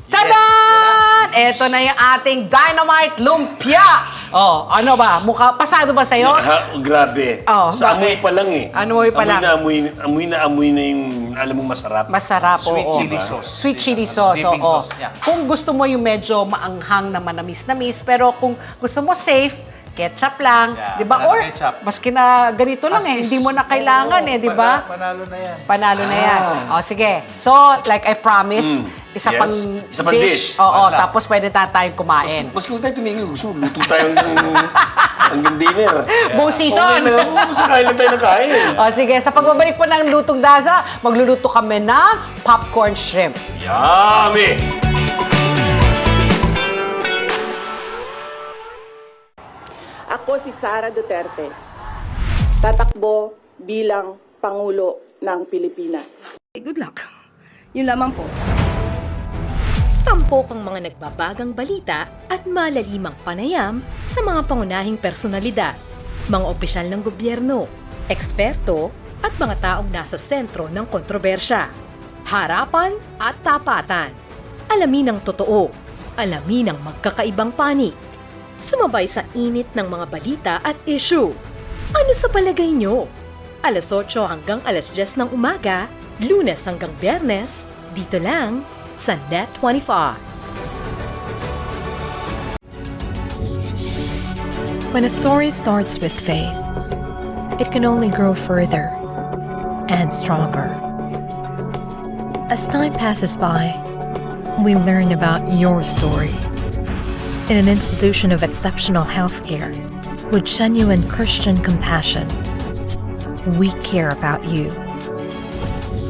Tadan! Ito na yung ating Dynamite Lumpia! Oh, ano ba? Pasado ba sa'yo? Grabe. Oh, Sa bakit? amoy pa lang eh. Amoy pa lang. Amoy na yung alam mong masarap. Masarap, Sweet oo. chili sauce. Sweet chili sauce, Dipping oo. sauce, yeah. Kung gusto mo yung medyo maanghang na manamis-namis, pero kung gusto mo safe, ketchup lang, Yeah, di ba? wala Or, ketchup. maski na ganito lang eh, hindi mo na kailangan eh, di ba? Manalo na yan. Panalo na yan. O, sige. So, like I promised, isa Yes. pang Isa pang dish. Oo, Wala. tapos pwede na tayong kumain. Maski kung tayo tumingin, gusto mo, luto tayo hanggang dinner. Buong season. Okay na, basta kain lang tayo ng kain. O, sige. Sa pagbabalik po ng Lutong Daza, magluluto kami ng popcorn shrimp. Yummy! Ako si Sara Duterte. Tatakbo bilang Pangulo ng Pilipinas. Good luck. Yun lamang po. Tampok ang mga nagbabagang balita at malalimang panayam sa mga pangunahing personalidad, mga opisyal ng gobyerno, eksperto at mga taong nasa sentro ng kontrobersya. Harapan at tapatan. Alamin ang totoo. Alamin ang magkakaibang panig. Sumabay sa init ng mga balita at issue. Ano sa palagay nyo? Alas 8 hanggang alas 10 ng umaga, Lunes hanggang Biyernes, dito lang sa Net25. When a story starts with faith, it can only grow further and stronger. As time passes by, we learn about your story. In an institution of exceptional healthcare, with genuine Christian compassion, we care about you.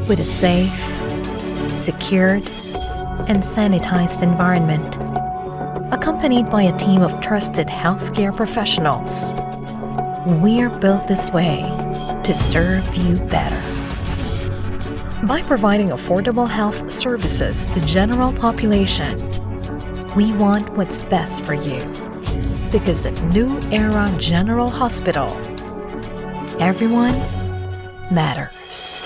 With a safe, secured, and sanitized environment, accompanied by a team of trusted healthcare professionals, we're built this way to serve you better. By providing affordable health services to general population, we want what's best for you. Because at New Era General Hospital, everyone matters.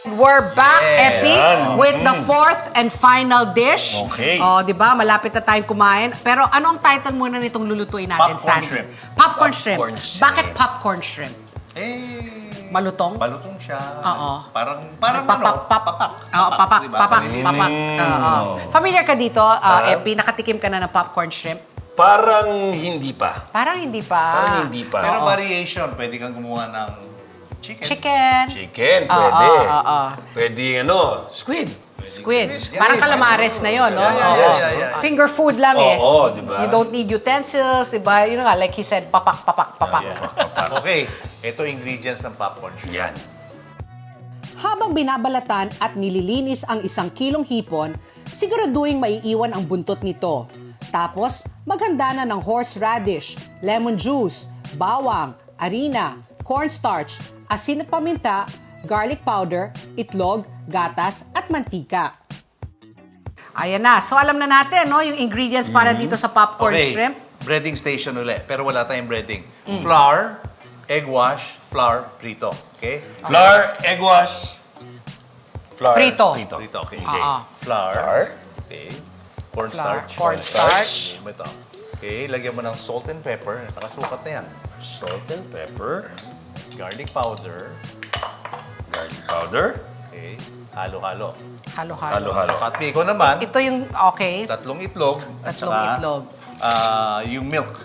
We're back, Epi, Yan. with the fourth and final dish. Okay. O, di ba? Malapit na tayong kumain. Pero ano ang title muna nitong lulutuin natin, Popcorn Sandy? shrimp. Popcorn shrimp. Popcorn shrimp. Bakit popcorn shrimp? Malutong? Malutong siya. Oo. Parang papak. Oo, papak, diba? papak, Panininin. papak. Oo. Familiar ka dito, Epi? Nakatikim ka na ng popcorn shrimp? Parang hindi pa. Parang hindi pa. Parang hindi pa. Pero variation, pwede kang gumawa ng chicken. Chicken. Chicken, Oo, pwede. oo. Pwede squid. Squid. Squid. Parang Yeah, calamares na yun, no? Yeah. Finger food lang eh. Oo, di ba? You don't need utensils, di ba? You know nga, like he said, papak. Okay, ito ingredients ng popcorn shrimp. Yan. Habang binabalatan at nililinis ang 1 kilong hipon, siguraduhin maiiwan ang buntot nito. Tapos, maghanda na ng horseradish, lemon juice, bawang, harina, cornstarch, asin at paminta, garlic powder, itlog, gatas at mantika. Ayan na. So alam na natin, no, yung ingredients para dito sa popcorn Okay, shrimp. breading station ulit. Pero wala tayong breading. Flour, egg wash, flour, prito. Okay? Flour, egg wash. Flour. Prito. Prito, okay. Flour. Okay. Cornstarch. Cornstarch. Ano ba ito? Okay, lagyan mo ng salt and pepper. Nakasukat na yan. Salt and pepper. Garlic powder. Garlic powder. Okay. Halo-halo. Halo-halo. Halo-halo. Patpiko naman. Ito yung, okay, 3 itlog. At tatlong saka, itlog. yung milk.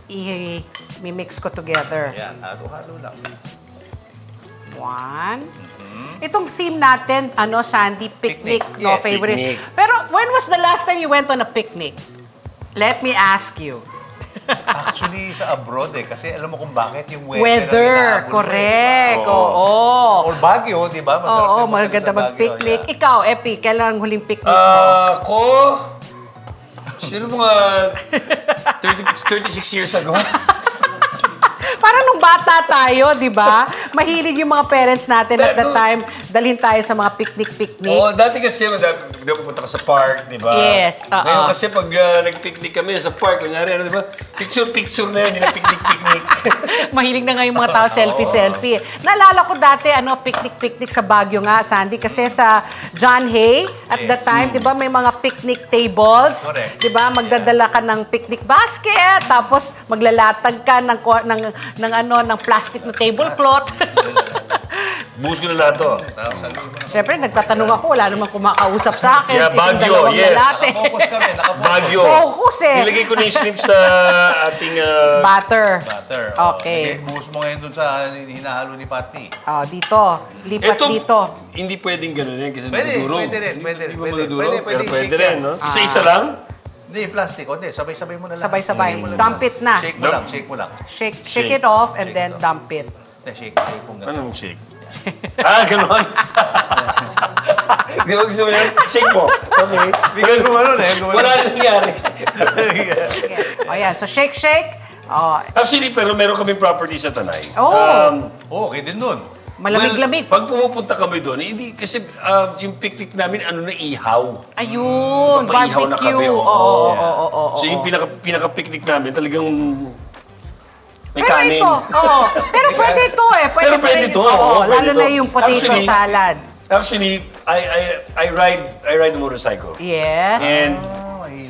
I-mix ko together. Ayan, halo-halo lang. 1. Itong theme natin, Sandy, picnic, Picnic, no, yes, favorite. picnic. Pero when was the last time you went on a picnic? Let me ask you. Actually, sa abroad kasi alam mo kung bakit yung weather. Weather, ang inaabot mo correct. Oo. Oo. Or Baguio, di ba? Masarap Oo, din magpunta maganda sa Baguio, mag-picnic. yeah. Ikaw, Epi, kailan ang huling picnic mo? Ako? Sino mga 36 years ago? Parang nung bata tayo, di ba? Mahilig yung mga parents natin at that time, dalhin tayo sa mga picnic-picnic. Oo, dati kasi pupunta ka sa park, di ba? Yes, oo. Ngayon kasi pag nag-picnic kami sa park, kunyari, di ba? Picture na yun, yung picnic-picnic. Mahilig na nga yung mga tao selfie-selfie. Naalala ko dati, picnic-picnic sa Baguio nga, Sandy, kasi sa John Hay, at that time, di ba, may mga picnic tables. Correct. Di ba, magdadala ka ng picnic basket, tapos maglalatag ka ng plastic na tablecloth. Buhos ko na lahat to. Siyempre, nagtatanong ako, wala namang kumakausap sa akin. Yeah, Itong Baguio, dalawang yes. lalaki. Focus kami, naka-focus. Baguio. Focus eh. Nilagay ko na yung shrimp sa ating... Butter. Butter. Okay. Buhos mo ngayon dun sa hinahalo ni Patty. Dito. Lipat dito. Hindi pwedeng ganun yan kasi Pwede, madudurog. pwede rin, pwede rin, Hindi ba pwede. madudurog? Pwede, Pero pwede pwede i-shake rin, yan. no? Isa-isa lang? Hindi, plastic. O, hindi. Sabay-sabay mo na lang. Sabay-sabay. Dump it na. Shake mo lang, shake mo lang. Shake it off and then dump it. Shake mo ganun. Anong shake? Ganon. Di ba gusto mo yan? Shake mo. Okay. Bigyan mo ano eh. Wala na nangyari. O yan. So shake. Actually, pero meron kaming property sa Tanay. Okay din dun. Malamig-lamig. Pag pumupunta kami doon, hindi kasi yung picnic namin, ihaw. Ayun, Napaihaw na barbecue. kami. Oo. So yung pinaka-picnic namin, talagang may Pero kanin. ito, pero pwede ito eh. Pero pwede ito. Oo, Pwede lalo ito. na yung potato salad. Actually, I ride motorcycle. Yes. And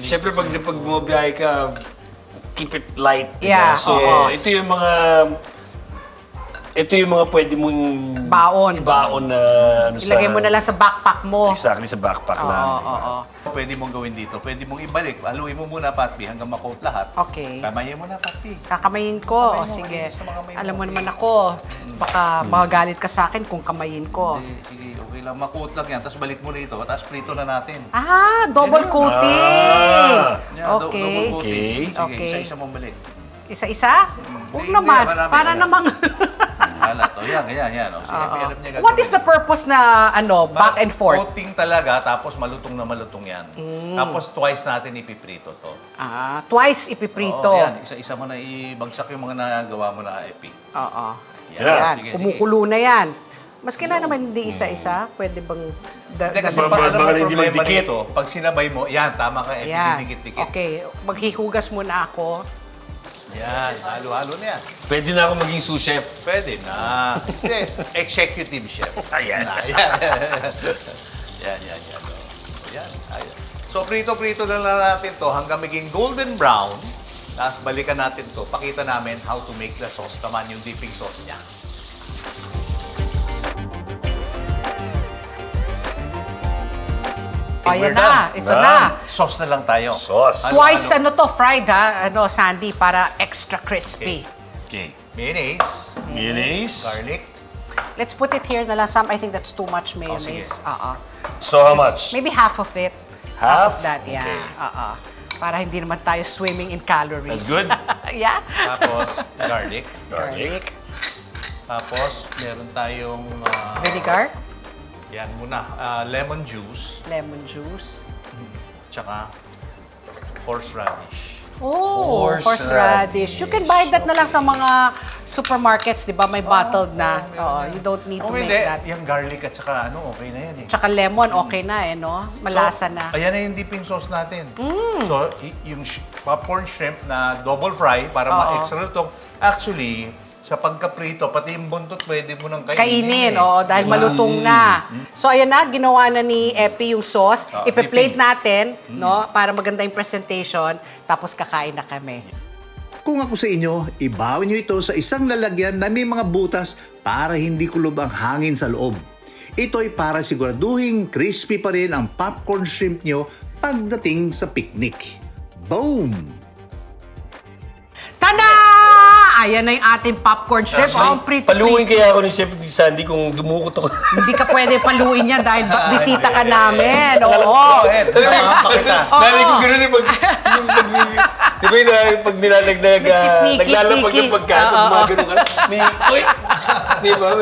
syempre pag bumabiyahe ka, keep it light. diba? Yeah, So oo. ito yung mga pwede mong baon na Ilagay mo na lang sa backpack mo. Exactly, sa backpack lang. Oo. Pwede mong gawin dito. Pwede mong ibalik. Haluin mo muna, Patty, hanggang ma-coat lahat. Okay. Kamayin mo na, Patty. Kakamayin ko. Kamay mo, Sige. malinis sa mga kamay mo. Alam mo naman ako, baka magalit ka sa akin kung kamayin ko. Sige, okay lang. Ma-coat lang yan. Tapos balik mo rito. Tapos prito na natin. Double coating. Yeah, Okay. double coating. Sige, Okay. isa-isa mong balik. Isa-isa? Huwag Hindi, naman. marami, Para marami. namang... Halat. O, yan. O, sige, alam niya What is the purpose na back and forth? Coating talaga, tapos malutong na malutong yan. Tapos twice natin ipiprito to. Twice ipiprito. Oo, yan. Isa-isa mo na ibagsak yung mga nagawa mo na epi. Oo. Yan. Yan. Kumukulo na yan. Maski na naman hindi isa-isa, pwede bang... Hindi, kasi Baka alam mo hindi problema magdikit. nito, pag sinabay mo, yan, tama ka, epi, Yan. dikit-dikit. Okay, maghihugas muna ako. Yan, halo-halo na yan. Pwede na ako maging sous chef. Pwede na. Hindi, executive chef. Ayan. Yan. Yan. So, prito-prito na lang natin to hanggang maging golden brown. Tapos balikan natin to. Pakita namin how to make the sauce naman, yung dipping sauce niya. Ayan na, ito na. Sauce na lang tayo. Sauce. Twice fried Sandy, para extra crispy. Okay. Mayonnaise, Mayonnaise. garlic, let's put it here na lang. I think that's too much mayonnaise. So how much? Maybe half of it. Half? of that, yeah. Okay. Para hindi naman tayo swimming in calories. That's good. Yeah. Tapos, garlic. Garlic. Tapos, meron tayong... Vinegar. Yan muna. Lemon juice. Lemon juice. Tsaka horseradish. Oh, horseradish. You can buy that na lang sa mga supermarkets, di ba? May bottled na. You don't need to Kung make hindi, that. yung garlic at saka okay na yan eh. Tsaka lemon, okay na eh, no? Malasa na. Ayan na yung dipping sauce natin. So, yung popcorn shrimp na double fry para ma-extra lutong. Actually, sa pagkaprito, pati yung buntot pwede mo nang kainin. Dahil malutong na. So, ayan na, ginawa na ni Epi yung sauce. Ipe-plate natin, no? Para maganda yung presentation. Tapos kakain na kami. Kung ako sa inyo, ibawin nyo ito sa isang lalagyan na may mga butas para hindi kulob ang hangin sa loob. Ito ay para siguraduhin crispy pa rin ang popcorn shrimp nyo pagdating sa picnic. Boom! Tada! Ayan na yung ating popcorn shrimp. Paluin kaya ako ni Chef Sandy kung dumukot ako. Hindi ka pwede paluin yan dahil bisita ka namin. Go ahead. Pakita. Nari ko gano'n yung di ba yung pag nilalagdag, naglalapag yung pagkain, pag mga gano'n ka, uy! Di ba?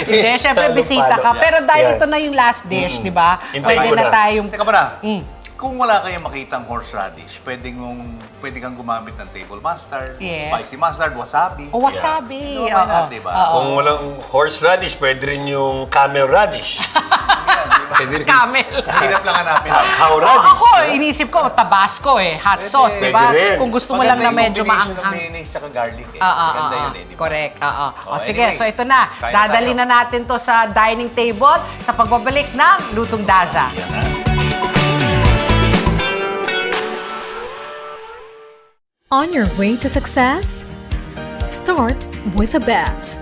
Hindi, syempre bisita ka. Pero dahil ito na yung last dish, di ba? Pwede na tayong... Teka muna. Kung wala kayong makitang horseradish, pwede kang gumamit ng table mustard, spicy mustard, wasabi. Wasabi. Kung walang horseradish, pwede rin yung camel radish. Camel. Hirap lang hanapin. Cow radish. Ako, inisip ko, Tabasco hot sauce, di ba? Kung gusto mo lang na medyo maanghang. Maganda yung mayonnaise tsaka garlic eh. Maganda yun eh, di ba? Correct. Sige, so ito na. Dadali na natin to sa dining table sa pagbabalik ng Lutong Daza. On your way to success? Start with the best.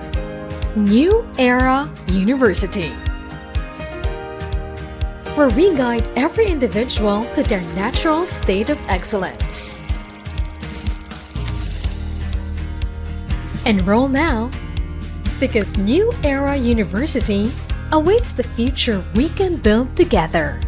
New Era University, where we guide every individual to their natural state of excellence. Enroll now, because New Era University awaits the future we can build together.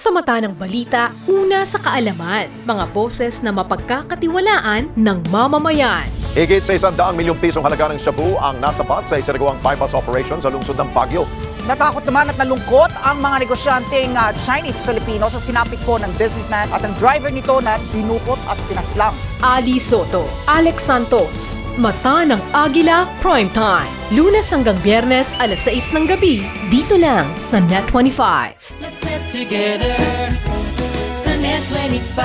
Sa mata ng balita, una sa kaalaman, mga boses na mapagkakatiwalaan ng mamamayan. Higit sa 100 milyong pisong halaga ng shabu ang nasapat sa isinagawang bypass operation sa lungsod ng Baguio. Natakot naman at nalungkot ang mga negosyanteng Chinese-Filipino sa sinapit po ng businessman at ang driver nito na dinukot at pinaslang. Ali Soto, Alex Santos, Mata ng Agila Primetime. Lunes hanggang Biyernes, alas 6 ng gabi, dito lang sa Net25. Let's net together sa Net25.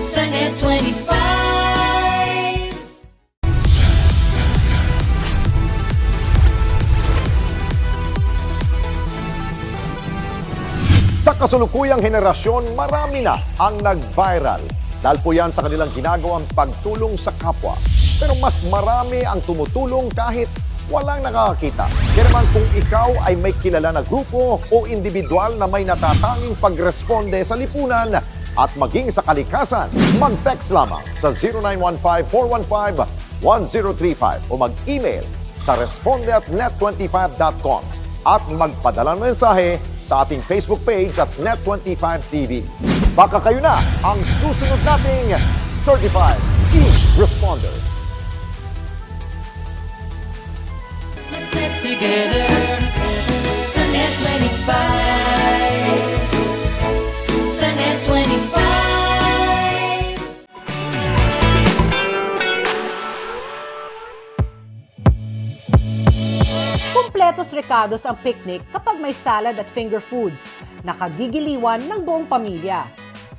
Sa Net25. Sa kasulukuyang henerasyon, marami na ang nag-viral. Dahil po yan sa kanilang ginagawang pagtulong sa kapwa. Pero mas marami ang tumutulong kahit walang nakakakita. Kaya naman kung ikaw ay may kilala na grupo o individual na may natatanging pagresponde sa lipunan at maging sa kalikasan, mag-text lamang sa 0915-415-1035 o mag-email sa responde@net25.com at magpadala ng mensahe sa ating Facebook page at Net25TV. Baka kayo na ang susunod nating Certified E-Responder. Let's net together sa Net25. Sa Net25. Kumpletos recados ang picnic kapag may salad at finger foods, nakagigiliwan ng buong pamilya.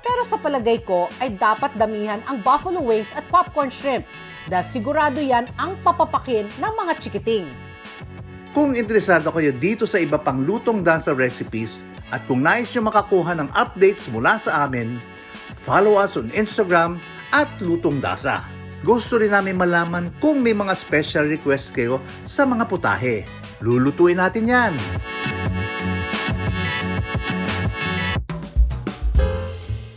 Pero sa palagay ko ay dapat damihan ang buffalo wings at popcorn shrimp dahil sigurado yan ang papapakin ng mga chikiting. Kung interesado kayo dito sa iba pang Lutong Daza recipes at kung nais nyo makakuha ng updates mula sa amin, follow us on Instagram at Lutong Daza. Gusto rin namin malaman kung may mga special request kayo sa mga putahe. Lulutuin natin yan!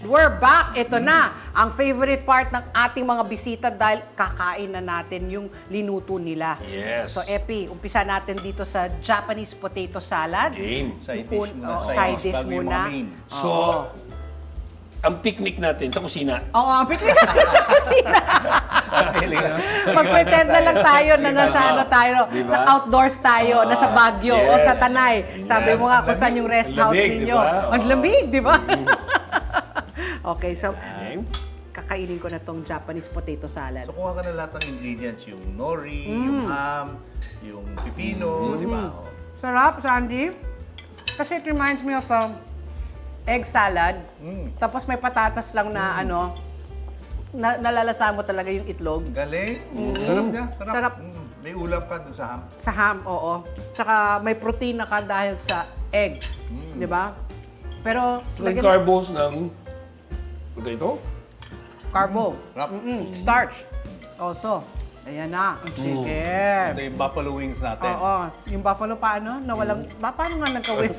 we're back. Ito na, ang favorite part ng ating mga bisita dahil kakain na natin yung linuto nila. Yes. So, Epi, umpisa natin dito sa Japanese potato salad. Game. Side dish muna. Side dish Bago yung muna. mga main. So, ang picnic natin sa kusina. Oo, ang picnic natin sa kusina. Mag-pretend na lang tayo na nasa ano tayo, Diba? na outdoors tayo, nasa Baguio o sa Tanay. Sabi mo nga kung saan yung rest Ang house lamig, ninyo. diba? Ang lamig, di ba? Okay, so Okay. kakainin ko na tong Japanese potato salad. So kuha ka na lahat ng ingredients, yung nori, yung ham, yung pipino, di ba? Oh. Sarap, Sandy. Kasi it reminds me of egg salad. Tapos may patatas lang na ano, nalalasa mo talaga yung itlog. Galing. Sarap niya. Sarap. May ulam pa dun sa ham. Sa ham, oo. Tsaka may protein na ka dahil sa egg. Di ba? Pero, May lagyan- carbos ng potato. Carbo. Sarap. Starch. Also. Ayan na, ang chicken. Ito yung buffalo wings natin. Oo. Yung buffalo paano? Na walang, paano nga nagkawin?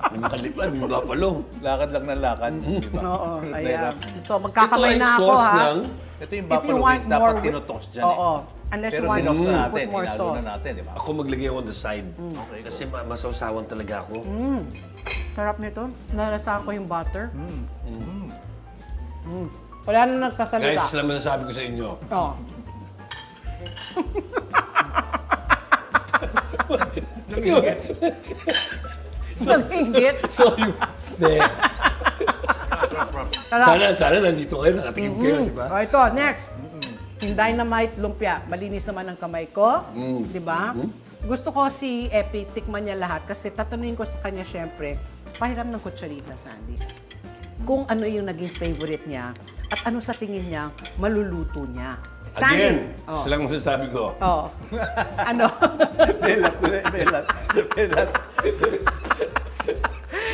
May makalipan, yung buffalo. Lakad lang ng lakad. Di ba? Oo, ayan. Dahil- Ito, magkakamay Ito ay na ako sauce ha. ng... Ito yung If you buffalo want wings, dapat more tinotoast dyan Oo. Unless Pero you want dinox na to natin, put more inalo sauce. na natin, di ba? Ako maglagay ako on the side. Kasi masawsawan talaga ako. Sarap nito. Nalasahan ko yung butter. Wala na nagsasalita. Guys, alam mo na sabi ko sa inyo. Oh. Nanginggit. Sorry. Hindi. Sarap. Sana nandito kayo, nakatikim kayo, di ba? Oh, ito, next. Yung dynamite lumpia. Malinis naman ang kamay ko. Di ba? Gusto ko si Epi, tikman niya lahat kasi tatanungin ko sa kanya syempre, pahiram ng kutsarita, Sandy. Kung ano yung naging favorite niya at ano sa tingin niya maluluto niya. Again, Oh. isa lang masasabi ko. Oh. Ano? Belat.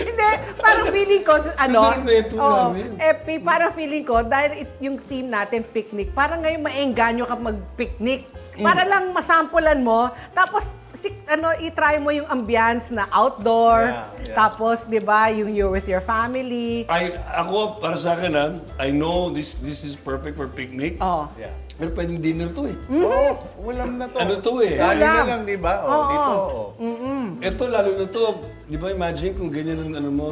Hindi, parang feeling ko, ano, Masarap na ito namin. Epi, parang feeling ko, dahil yung team natin, picnic, parang ngayon maengganyo ka mag-picnic. Para lang masampulan mo, tapos i-try mo yung ambience na outdoor, Yeah. tapos, di ba, yung you're with your family. Ako, para sa akin, I know this is perfect for picnic. Oh. Yeah. Pero pwedeng dinner to eh. Oo, ulam na to. Ano to eh? Kanin na Ulam. lang, di ba? Oo. Dito. Ito, lalo na to, di ba imagine kung ganyan ang ano mo,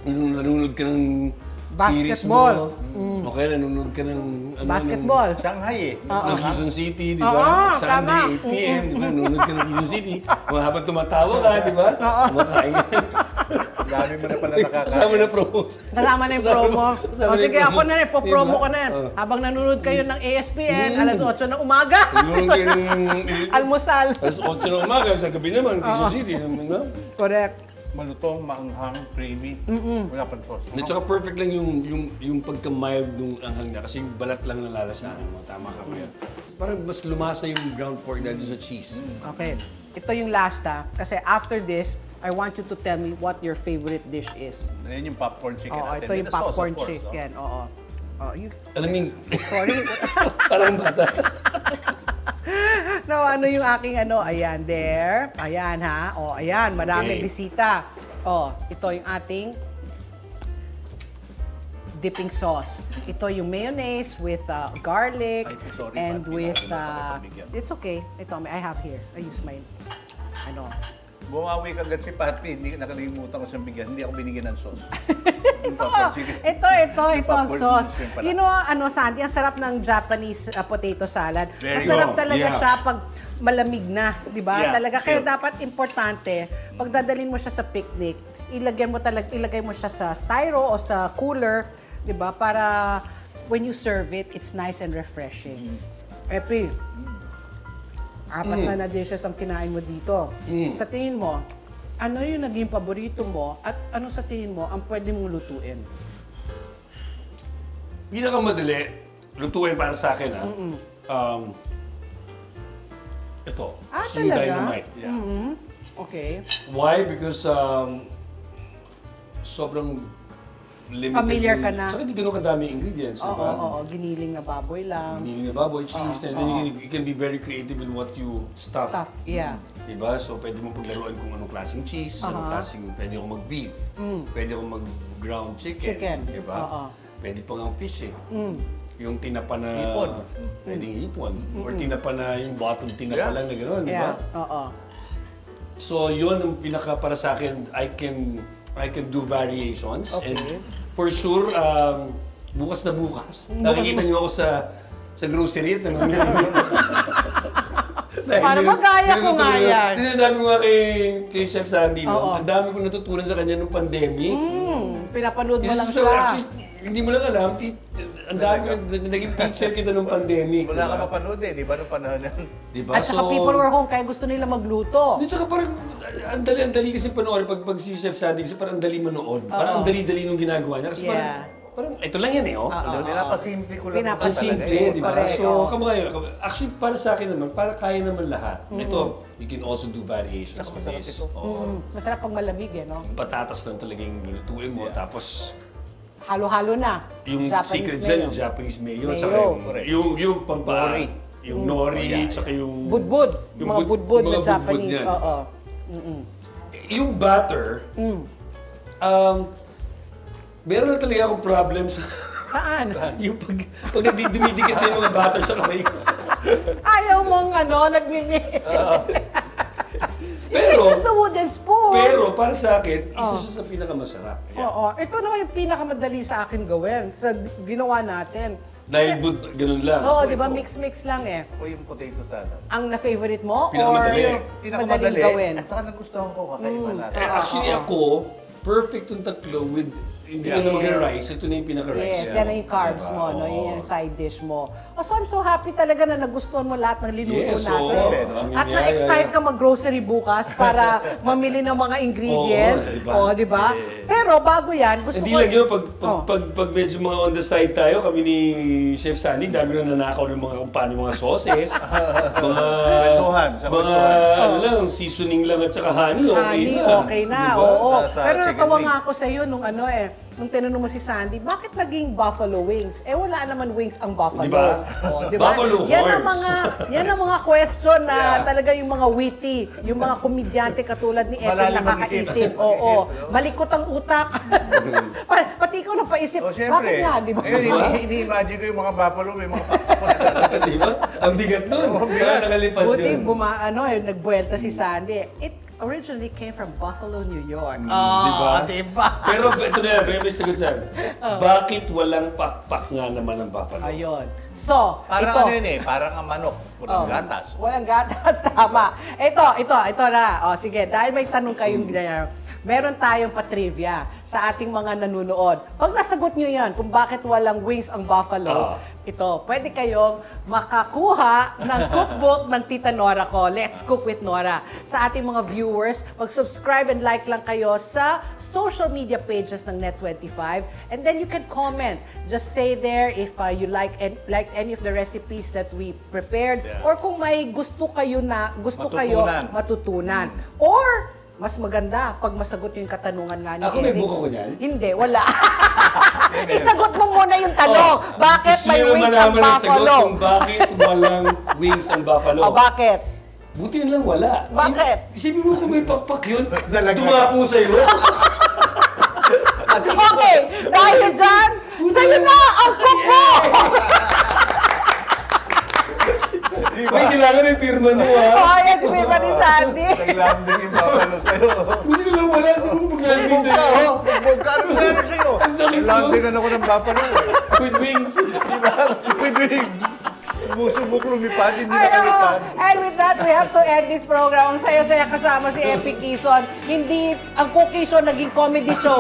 yung nanonood ka ng series Basketball. mo. Okay, nanonood ka ng... Ano, Basketball. Shanghai eh. Ng Quezon City, di Oo, ba? tama. Sunday, 8 p.m., di ba? Nanonood ka ng Quezon City. Mga habang tumatawa ka, di ba? Kumakain ka. Dami mo na pala nakakain. Kasama na promo. Kasama na yung promo. Kasama O na sige, yung ako na rin, po-promo Diba? ko na yan. Habang nanonood kayo ng ASPN, alas 8 ng umaga. Nanonood kayo ng... Almusal. Alas 8 na umaga, sa gabi naman, Quezon City. Di ba? Correct. Malutong, maanghang, creamy. Wala pang sauce. At saka perfect lang yung pagka-mild nung anghang niya kasi yung balat lang nalalasahan mo. Tama ka kaya. Parang mas lumasa yung ground pork dahil sa cheese. Okay. Ito yung last kasi after this, I want you to tell me what your favorite dish is. Ayan yung popcorn chicken Oo, natin. ito With yung the sauce, of popcorn course, chicken. Oo. Oh, you, Alam mo, sorry. parang bata. No, ano yung aking ano? Ayan, there. Ayan, ha? O, ayan. Maraming Okay. bisita. O, ito yung ating dipping sauce. Ito yung mayonnaise with garlic Ay, sorry, and Pat, with... pinalo na pala it's okay. Ito, I have here. I use my... Ano? Bumawi kagad si Patty, hindi nakalimutan ko siyang bigyan. Hindi ako binigyan ng sauce. Yung Ito, popcorn chicken. ito ang popcorn sauce. chicken pala. You know, ano, Sandy, ang sarap ng Japanese potato salad. Very Masarap good. talaga Yeah. siya pag malamig na, di ba? Yeah, Talaga, kaya sure. dapat importante, pag dadalhin mo siya sa picnic, ilagay mo siya sa styro o sa cooler, di ba? Para when you serve it, it's nice and refreshing. Epi, apat na dishes ang kinain mo dito. Sa tingin mo, ano yung naging paborito mo at ano sa tingin mo ang pwede mong lutuin? Pinakamadali, lutuin para sa akin, ito, yung talaga? dynamite. Okay. Why? Because sobrang limited. Familiar ka na. Saka hindi ganun kadami ingredients, di Oo, ba? oo, giniling na baboy lang. Hindi na baboy, cheese, and then you can be very creative with what you stuff. Stuff, yeah. Diba? So, pwede mo paglaruan kung anong klaseng cheese, anong klaseng, pwede ako mag-beef, pwede ako ground chicken. Di ba? Oo. Pwede pa nga fish eh. Mm. Yung tinapa na... Hipon. Pwedeng hipon. Or tinapa na yung bottom tinapa lang na gano'n, di ba? Yeah. Oo. So, yun ang pinaka para sa akin, I can do variations. Okay. And for sure, bukas na bukas, nakikita niyo ako sa grocery at namimili. Para magaya ko nga yan. Sabi ko nga kay Chef Sandy, Oo. ang dami kong natutunan sa kanya nung pandemic. Pinapanood mo lang So, siya. actually, hindi mo lang alam, ang dami ko, naging teacher kita nung pandemic. Wala ka mapanood eh, di ba, nung panahon yan? Diba? At saka people were home kaya gusto nila magluto. Di, tsaka parang, ang dali kasi panoorin. Pag si Chef Sandy, kasi parang ang dali manood. Parang ang dali-dali nung ginagawa niya. Kasi parang, ito lang yan eh, oh. Pinapasimple ko lang. Ang simple, di ba? So, actually, para sa akin naman, para kaya naman lahat. Ito, you can also do variations with this. Masarap pag malamig eh, no? Yung patatas lang talagang lutuin mo, tapos Halo-halo na. yung Japanese secret mayo. dyan, yung Japanese mayo, Mayo. tsaka yung pampari, yung nori, tsaka yung... Budbud. Yung Mga budbud na mga Japanese. niyan. Oo. Yung batter, meron na talaga akong problems. Saan? Yung pag dumidikit na yung mga batter sa kamay ko. Ayaw mong nagmimik. Pero, Use the wooden spoon. pero para sa akin, isa siya sa pinakamasarap. Oo. Ito naman yung pinakamadali sa akin gawin sa ginawa natin. Dahil ganun lang. Oo, di ba? Mix-mix lang eh. O yung potato salad. Ang na-favorite mo? Pinakamadali. Or madaling gawin? At saka nagustuhan ko, kakaiba natin. Actually ako, perfect yung tatlo with, hindi ka na mag-rice, ito na yung pinaka-rice. Yes, yan na yung carbs mo, no? Yun yung side dish mo. Oh, so I'm so happy talaga na nagustuhan mo lahat ng linuto Yes, natin. At na-excite ka mag-grocery bukas para mamili ng mga ingredients. Oo, di ba? Pero bago yan, gusto Hindi ko... lang yun, pag medyo mga on the side tayo, kami ni Chef Sandy, dami na nanakaw ng mga kung paano yung mga sauces, mga ano lang, seasoning lang at saka honey, okay na. Okay na, Diba? oo. Sa Pero chicken natawa wings. nga ako sa iyo nung nung tinanong mo si Sandy, bakit naging buffalo wings? Eh wala naman wings ang buffalo. Diba? Oh, diba? Buffalo yan ang mga question na talaga yung mga witty, yung mga komedyante katulad ni Epi Malalim nakakaisip. Oo. Malikot ang utak. Pati ikaw napaisip, O, syempre. bakit nga, di ba? Ngayon, ini-imagine ko yung mga buffalo, may mga papo na talaga. Di ba? Ang bigat nun. Kaya nakalipad Buti yun. nagbuelta si Sandy. It originally came from Buffalo, New York. Diba? Diba? Pero ito na, may sagot saan. Bakit walang pakpak nga naman ang buffalo? Ayun. So, Parang ito. ano yun eh, parang ang manok, walang gatas. Walang gatas, tama. Ito na. O, sige, dahil may tanong kayong meron tayong pa-trivia sa ating mga nanonood. Pag nasagot nyo yan, kung bakit walang wings ang buffalo, ito, pwede kayong makakuha ng cookbook ng Tita Nora ko, Let's Cook with Nora. Sa ating mga viewers, mag-subscribe and like lang kayo sa social media pages ng Net25. And then you can comment. Just say there if you like any of the recipes that we prepared or kung may gusto kayo matutunan. Or mas maganda pag masagot yung katanungan nga ni Ako may Eric. buka ko niyan? Hindi, wala. Isagot mo muna yung tanong. Bakit may Gusto nyo wings naman ang naman ang sagot buffalo? kung bakit walang wings ang buffalo. O bakit? Buti na lang wala. Bakit? Isipin mo kung may pakpak yun, dumapo sa'yo. Okay, dahil dyan, sa'yo na ang cookbook! May kailangan may pirma mo ha. Oh, yan si Pipa ni Sandy. Naglanding yung buffalo sa'yo. Buti na lang wala. Sino mo maglanding Bugka, sa'yo? oh. Bugka, ano nangyari sa'yo? Ang sakit nun. Naglandingan ako ng buffalo eh. With wings. Diba? With wings. Subok lumipad, hindi nakalipad. And with that, we have to end this program. Ang saya-saya kasama si Epi Quezon. Hindi ang cookie show naging comedy show.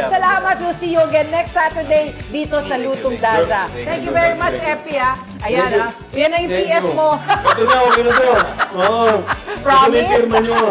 Salamat. We'll see you again next Saturday dito sa Lutong Daza. Thank you very much, Epi. Ayan, yan ang TS mo. Ito na, okay na to. Oo. Promise? Ito na yung pirma nyo.